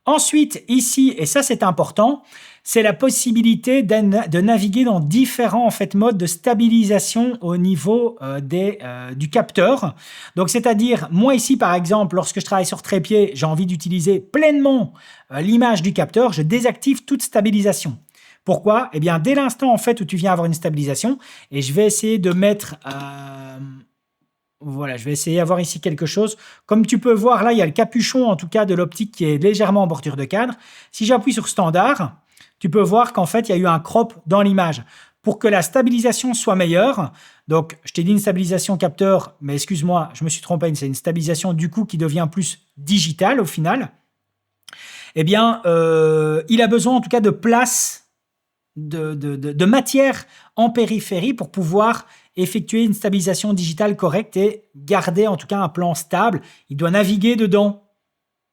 Ensuite, ici, et ça c'est important, c'est la possibilité de naviguer dans différents en fait, modes de stabilisation au niveau du capteur. Donc, c'est-à-dire, moi ici, par exemple, lorsque je travaille sur trépied, j'ai envie d'utiliser pleinement l'image du capteur, je désactive toute stabilisation. Pourquoi ? Eh bien, dès l'instant en fait, où tu viens avoir une stabilisation, et je vais essayer de mettre... Voilà, je vais essayer d'avoir ici quelque chose. Comme tu peux voir, là, il y a le capuchon, en tout cas, de l'optique qui est légèrement en bordure de cadre. Si j'appuie sur standard, tu peux voir qu'en fait, il y a eu un crop dans l'image. Pour que la stabilisation soit meilleure, donc je t'ai dit une stabilisation capteur, mais excuse-moi, je me suis trompé, c'est une stabilisation du coup qui devient plus digitale au final. Eh bien, il a besoin en tout cas de place, de matière en périphérie pour pouvoir effectuer une stabilisation digitale correcte et garder en tout cas un plan stable. Il doit naviguer dedans.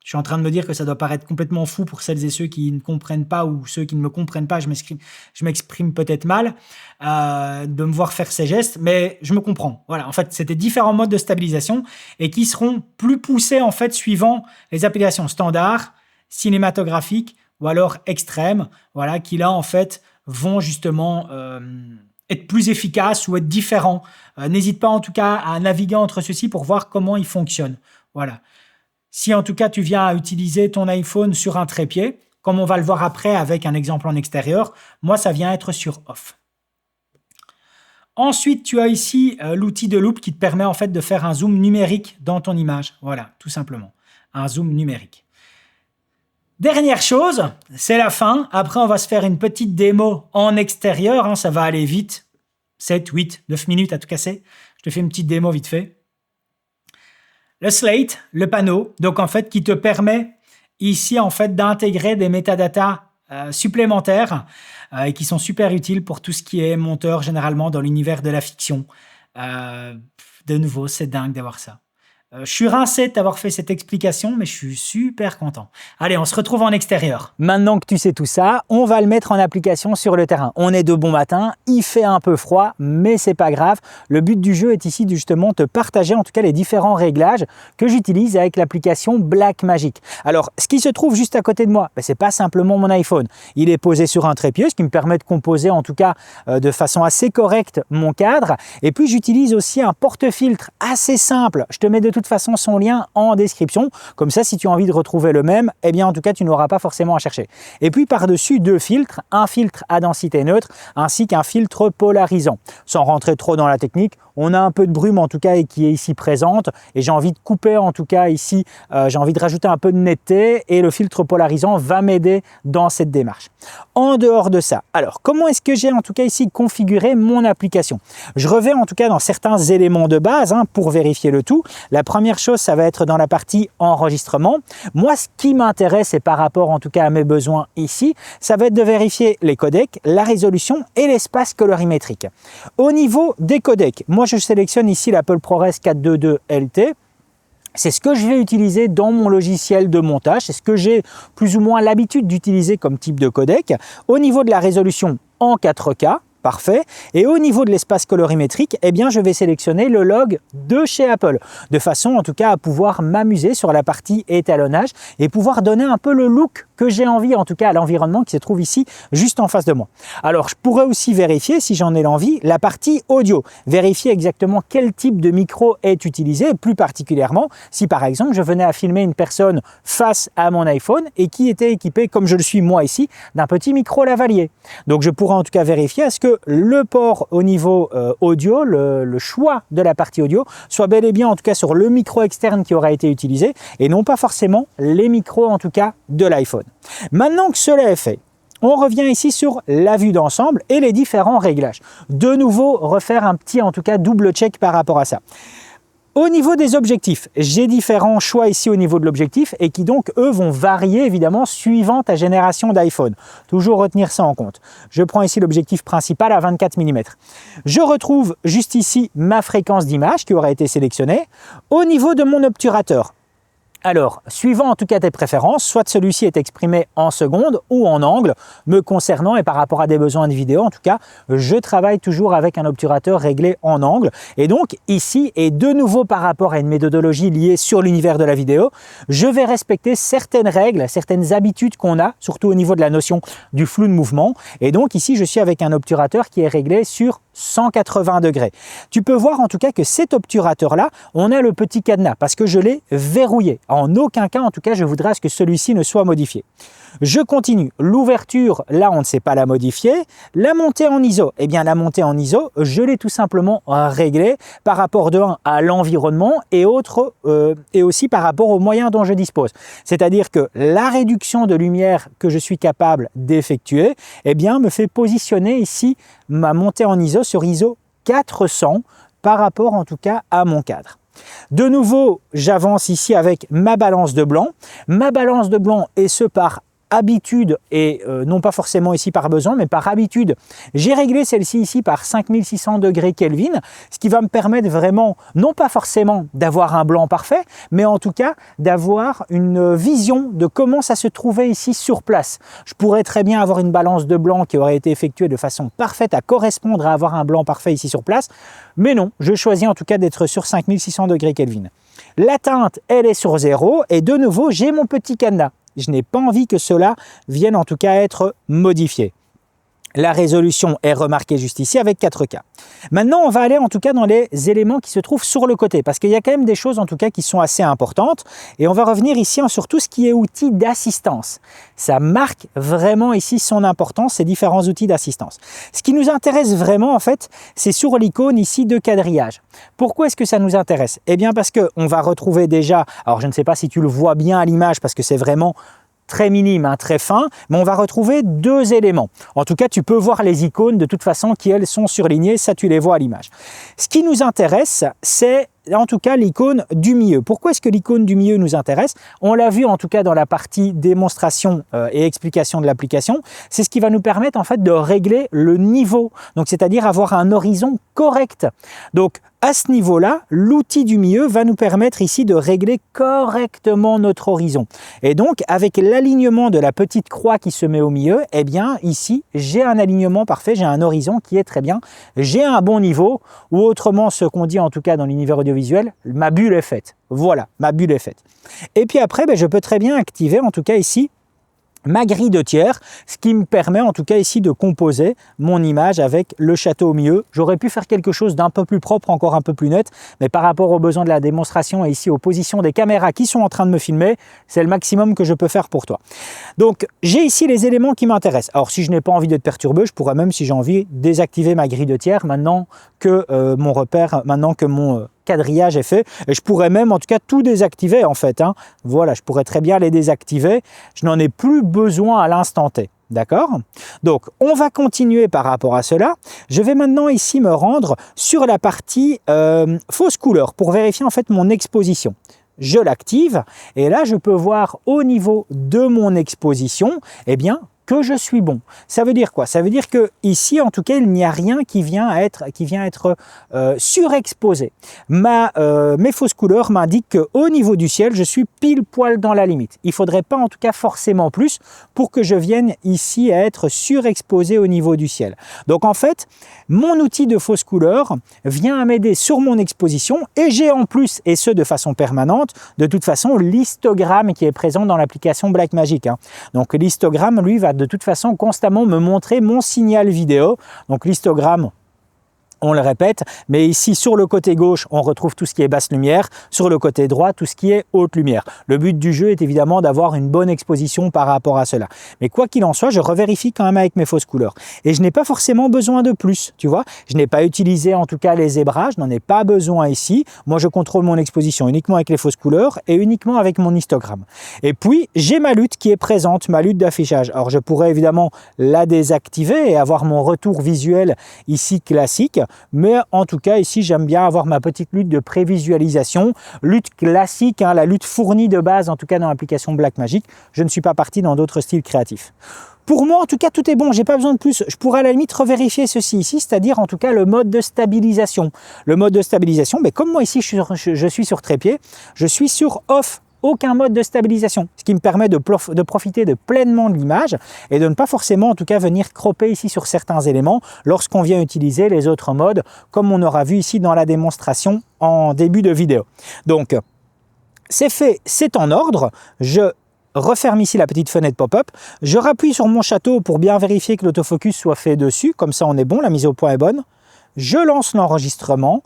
Je suis en train de me dire que ça doit paraître complètement fou pour celles et ceux qui ne comprennent pas ou ceux qui ne me comprennent pas. Je m'exprime peut-être mal de me voir faire ces gestes, mais je me comprends. Voilà, en fait, c'était différents modes de stabilisation et qui seront plus poussés en fait suivant les applications standards, cinématographiques ou alors extrêmes, voilà, qui là en fait vont justement être plus efficaces ou être différents. N'hésite pas en tout cas à naviguer entre ceux-ci pour voir comment ils fonctionnent. Voilà. Si en tout cas tu viens à utiliser ton iPhone sur un trépied, comme on va le voir après avec un exemple en extérieur, moi ça vient être sur off. Ensuite, tu as ici l'outil de loupe qui te permet en fait de faire un zoom numérique dans ton image. Voilà, tout simplement. Un zoom numérique. Dernière chose, c'est la fin. Après, on va se faire une petite démo en extérieur. Ça va aller vite. 7, 8, 9 minutes à tout casser. Je te fais une petite démo vite fait. Le slate, le panneau, donc en fait, qui te permet ici en fait d'intégrer des métadatas supplémentaires et qui sont super utiles pour tout ce qui est monteur généralement dans l'univers de la fiction. De nouveau, c'est dingue d'avoir ça. Je suis rincé d'avoir fait cette explication, mais je suis super content. Allez, on se retrouve en extérieur. Maintenant que tu sais tout ça, on va le mettre en application sur le terrain. On est de bon matin, il fait un peu froid, mais c'est pas grave. Le but du jeu est ici de justement te partager en tout cas les différents réglages que j'utilise avec l'application Blackmagic. Alors, ce qui se trouve juste à côté de moi, c'est pas simplement mon iPhone. Il est posé sur un trépied, ce qui me permet de composer en tout cas de façon assez correcte mon cadre. Et puis, j'utilise aussi un porte-filtre assez simple. Je te mets de toute façon son lien en description. Comme ça, si tu as envie de retrouver le même, eh bien en tout cas, tu n'auras pas forcément à chercher. Et puis par-dessus, 2 filtres, un filtre à densité neutre ainsi qu'un filtre polarisant. Sans rentrer trop dans la technique, on a un peu de brume en tout cas et qui est ici présente et j'ai envie de couper en tout cas ici, j'ai envie de rajouter un peu de netteté et le filtre polarisant va m'aider dans cette démarche. En dehors de ça, alors comment est-ce que j'ai en tout cas ici configuré mon application? Je reviens en tout cas dans certains éléments de base pour vérifier le tout. La première chose, ça va être dans la partie enregistrement. Moi, ce qui m'intéresse et par rapport en tout cas à mes besoins ici, ça va être de vérifier les codecs, la résolution et l'espace colorimétrique. Au niveau des codecs, moi je sélectionne ici l'Apple ProRes 422 LT. C'est ce que je vais utiliser dans mon logiciel de montage. C'est ce que j'ai plus ou moins l'habitude d'utiliser comme type de codec. Au niveau de la résolution en 4K, parfait. Et au niveau de l'espace colorimétrique, eh bien, je vais sélectionner le log de chez Apple, de façon en tout cas à pouvoir m'amuser sur la partie étalonnage et pouvoir donner un peu le look que j'ai envie, en tout cas à l'environnement qui se trouve ici, juste en face de moi. Alors, je pourrais aussi vérifier, si j'en ai l'envie, la partie audio. Vérifier exactement quel type de micro est utilisé, plus particulièrement si par exemple je venais à filmer une personne face à mon iPhone et qui était équipé, comme je le suis moi ici, d'un petit micro lavalier. Donc je pourrais en tout cas vérifier à ce que le port au niveau audio, le choix de la partie audio, soit bel et bien en tout cas sur le micro externe qui aura été utilisé et non pas forcément les micros en tout cas de l'iPhone. Maintenant que cela est fait, on revient ici sur la vue d'ensemble et les différents réglages. De nouveau, refaire un petit en tout cas double check par rapport à ça. Au niveau des objectifs, j'ai différents choix ici au niveau de l'objectif et qui donc, eux, vont varier évidemment suivant ta génération d'iPhone. Toujours retenir ça en compte. Je prends ici l'objectif principal à 24 mm. Je retrouve juste ici ma fréquence d'image qui aura été sélectionnée. Au niveau de mon obturateur, alors, suivant en tout cas tes préférences, soit celui-ci est exprimé en secondes ou en angle, me concernant et par rapport à des besoins de vidéo, en tout cas, je travaille toujours avec un obturateur réglé en angle. Et donc, ici, et de nouveau par rapport à une méthodologie liée sur l'univers de la vidéo, je vais respecter certaines règles, certaines habitudes qu'on a, surtout au niveau de la notion du flou de mouvement. Et donc, ici, je suis avec un obturateur qui est réglé sur 180 degrés. Tu peux voir en tout cas que cet obturateur-là, on a le petit cadenas parce que je l'ai verrouillé. En aucun cas, en tout cas, je voudrais que celui-ci ne soit modifié. Je continue. L'ouverture, là, on ne sait pas la modifier. La montée en ISO, eh bien, la montée en ISO, je l'ai tout simplement réglée par rapport de 1 à l'environnement et aussi par rapport aux moyens dont je dispose. C'est-à-dire que la réduction de lumière que je suis capable d'effectuer, eh bien, me fait positionner ici ma montée en ISO sur ISO 400 par rapport en tout cas à mon cadre. De nouveau, j'avance ici avec ma balance de blanc. Ma balance de blanc, et ce par habitude, et non pas forcément ici par besoin, mais par habitude, j'ai réglé celle-ci ici par 5600 degrés Kelvin, ce qui va me permettre vraiment, non pas forcément d'avoir un blanc parfait, mais en tout cas d'avoir une vision de comment ça se trouvait ici sur place. Je pourrais très bien avoir une balance de blanc qui aurait été effectuée de façon parfaite à correspondre à avoir un blanc parfait ici sur place, mais non, je choisis en tout cas d'être sur 5600 degrés Kelvin. La teinte, elle est sur 0, et de nouveau, j'ai mon petit cadenas. Je n'ai pas envie que cela vienne en tout cas être modifié. La résolution est remarquée juste ici avec 4K. Maintenant, on va aller en tout cas dans les éléments qui se trouvent sur le côté parce qu'il y a quand même des choses en tout cas qui sont assez importantes et on va revenir ici sur tout ce qui est outils d'assistance. Ça marque vraiment ici son importance, ces différents outils d'assistance. Ce qui nous intéresse vraiment en fait, c'est sur l'icône ici de quadrillage. Pourquoi est-ce que ça nous intéresse? Eh bien parce qu'on va retrouver déjà, alors je ne sais pas si tu le vois bien à l'image parce que c'est vraiment très minime, très fin, mais on va retrouver deux éléments. En tout cas, tu peux voir les icônes de toute façon qui, elles, sont surlignées, ça tu les vois à l'image. Ce qui nous intéresse, c'est en tout cas l'icône du milieu. Pourquoi est-ce que l'icône du milieu nous intéresse? On l'a vu en tout cas dans la partie démonstration et explication de l'application. C'est ce qui va nous permettre en fait de régler le niveau, donc c'est-à-dire avoir un horizon correct. Donc à ce niveau-là, l'outil du milieu va nous permettre ici de régler correctement notre horizon. Et donc avec l'alignement de la petite croix qui se met au milieu, eh bien ici j'ai un alignement parfait, j'ai un horizon qui est très bien, j'ai un bon niveau, ou autrement ce qu'on dit en tout cas dans l'univers audiovisuel, ma bulle est faite. Voilà, ma bulle est faite. Et puis après, je peux très bien activer en tout cas ici ma grille de tiers, ce qui me permet en tout cas ici de composer mon image avec le château au milieu. J'aurais pu faire quelque chose d'un peu plus propre, encore un peu plus net, mais par rapport aux besoins de la démonstration et ici aux positions des caméras qui sont en train de me filmer, c'est le maximum que je peux faire pour toi. Donc j'ai ici les éléments qui m'intéressent. Alors si je n'ai pas envie d'être perturbé, je pourrais même, si j'ai envie, désactiver ma grille de tiers maintenant que mon repère, maintenant que mon quadrillage est fait, et je pourrais même en tout cas tout désactiver en fait. Voilà, je pourrais très bien les désactiver, je n'en ai plus besoin à l'instant T. D'accord? Donc, on va continuer par rapport à cela. Je vais maintenant ici me rendre sur la partie fausse couleur pour vérifier en fait mon exposition. Je l'active et là, je peux voir au niveau de mon exposition, eh bien, que je suis bon. Ça veut dire quoi? Ça veut dire que ici, en tout cas, il n'y a rien qui vient être surexposé. Mes fausses couleurs m'indiquent qu'au niveau du ciel, je suis pile poil dans la limite. Il ne faudrait pas en tout cas forcément plus pour que je vienne ici à être surexposé au niveau du ciel. Donc en fait, mon outil de fausses couleurs vient à m'aider sur mon exposition et j'ai en plus, et ce de façon permanente, de toute façon l'histogramme qui est présent dans l'application Blackmagic. Donc l'histogramme, lui, va de toute façon constamment me montrer mon signal vidéo. Donc l'histogramme, on le répète, mais ici sur le côté gauche, on retrouve tout ce qui est basse lumière, sur le côté droit, tout ce qui est haute lumière. Le but du jeu est évidemment d'avoir une bonne exposition par rapport à cela. Mais quoi qu'il en soit, je revérifie quand même avec mes fausses couleurs. Et je n'ai pas forcément besoin de plus, tu vois. Je n'ai pas utilisé en tout cas les zébrages, je n'en ai pas besoin ici. Moi, je contrôle mon exposition uniquement avec les fausses couleurs et uniquement avec mon histogramme. Et puis, j'ai ma lutte qui est présente, ma lutte d'affichage. Alors, je pourrais évidemment la désactiver et avoir mon retour visuel ici classique. Mais en tout cas, ici, j'aime bien avoir ma petite lutte de prévisualisation, lutte classique, la lutte fournie de base, en tout cas dans l'application Blackmagic. Je ne suis pas parti dans d'autres styles créatifs. Pour moi, en tout cas, tout est bon, j'ai pas besoin de plus. Je pourrais à la limite revérifier ceci ici, c'est-à-dire en tout cas le mode de stabilisation. Le mode de stabilisation, mais comme moi ici, je suis sur trépied, je suis sur off. Aucun mode de stabilisation, ce qui me permet de profiter pleinement de l'image et de ne pas forcément en tout cas venir cropper ici sur certains éléments lorsqu'on vient utiliser les autres modes comme on aura vu ici dans la démonstration en début de vidéo. Donc c'est fait, c'est en ordre, je referme ici la petite fenêtre pop-up, je rappuie sur mon château pour bien vérifier que l'autofocus soit fait dessus, comme ça on est bon, la mise au point est bonne, je lance l'enregistrement.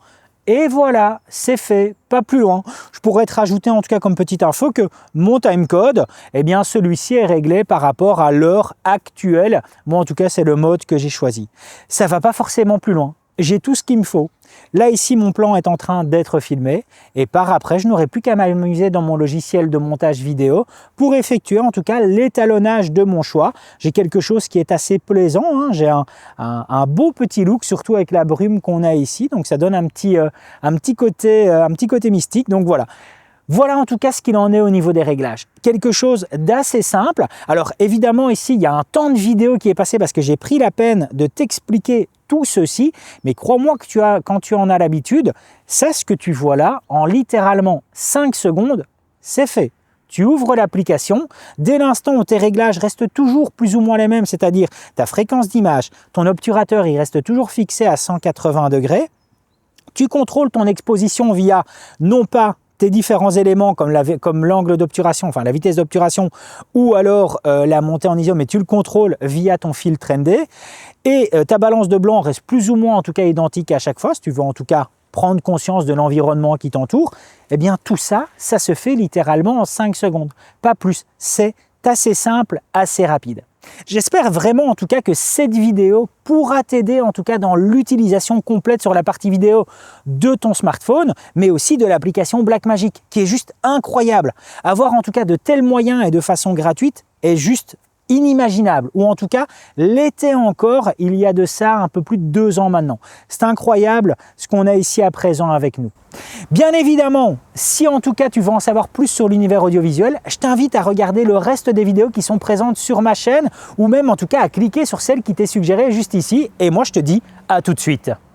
Et voilà, c'est fait, pas plus loin. Je pourrais te rajouter en tout cas comme petite info que mon timecode, eh bien celui-ci est réglé par rapport à l'heure actuelle. Moi en tout cas, c'est le mode que j'ai choisi. Ça va pas forcément plus loin. J'ai tout ce qu'il me faut. Là ici, mon plan est en train d'être filmé et par après, je n'aurai plus qu'à m'amuser dans mon logiciel de montage vidéo pour effectuer en tout cas l'étalonnage de mon choix. J'ai quelque chose qui est assez plaisant, j'ai un beau petit look, surtout avec la brume qu'on a ici, donc ça donne un petit côté mystique, donc voilà. Voilà en tout cas ce qu'il en est au niveau des réglages. Quelque chose d'assez simple. Alors évidemment ici, il y a un temps de vidéo qui est passé parce que j'ai pris la peine de t'expliquer tout ceci. Mais crois-moi que quand tu en as l'habitude, ça ce que tu vois là, en littéralement 5 secondes, c'est fait. Tu ouvres l'application, dès l'instant où tes réglages restent toujours plus ou moins les mêmes, c'est-à-dire ta fréquence d'image, ton obturateur, il reste toujours fixé à 180 degrés. Tu contrôles ton exposition via non pas tes différents éléments comme l'angle d'obturation, enfin la vitesse d'obturation ou alors la montée en ISO, mais tu le contrôles via ton filtre ND et ta balance de blanc reste plus ou moins en tout cas identique à chaque fois, si tu veux en tout cas prendre conscience de l'environnement qui t'entoure, eh bien tout ça, ça se fait littéralement en 5 secondes, pas plus. C'est assez simple, assez rapide. J'espère vraiment en tout cas que cette vidéo pourra t'aider en tout cas dans l'utilisation complète sur la partie vidéo de ton smartphone, mais aussi de l'application Blackmagic qui est juste incroyable. Avoir en tout cas de tels moyens et de façon gratuite est juste inimaginable, ou en tout cas l'était encore il y a de ça un peu plus de 2 ans maintenant. C'est incroyable ce qu'on a ici à présent avec nous. Bien évidemment, si en tout cas tu veux en savoir plus sur l'univers audiovisuel, je t'invite à regarder le reste des vidéos qui sont présentes sur ma chaîne ou même en tout cas à cliquer sur celle qui t'est suggérée juste ici et moi je te dis à tout de suite.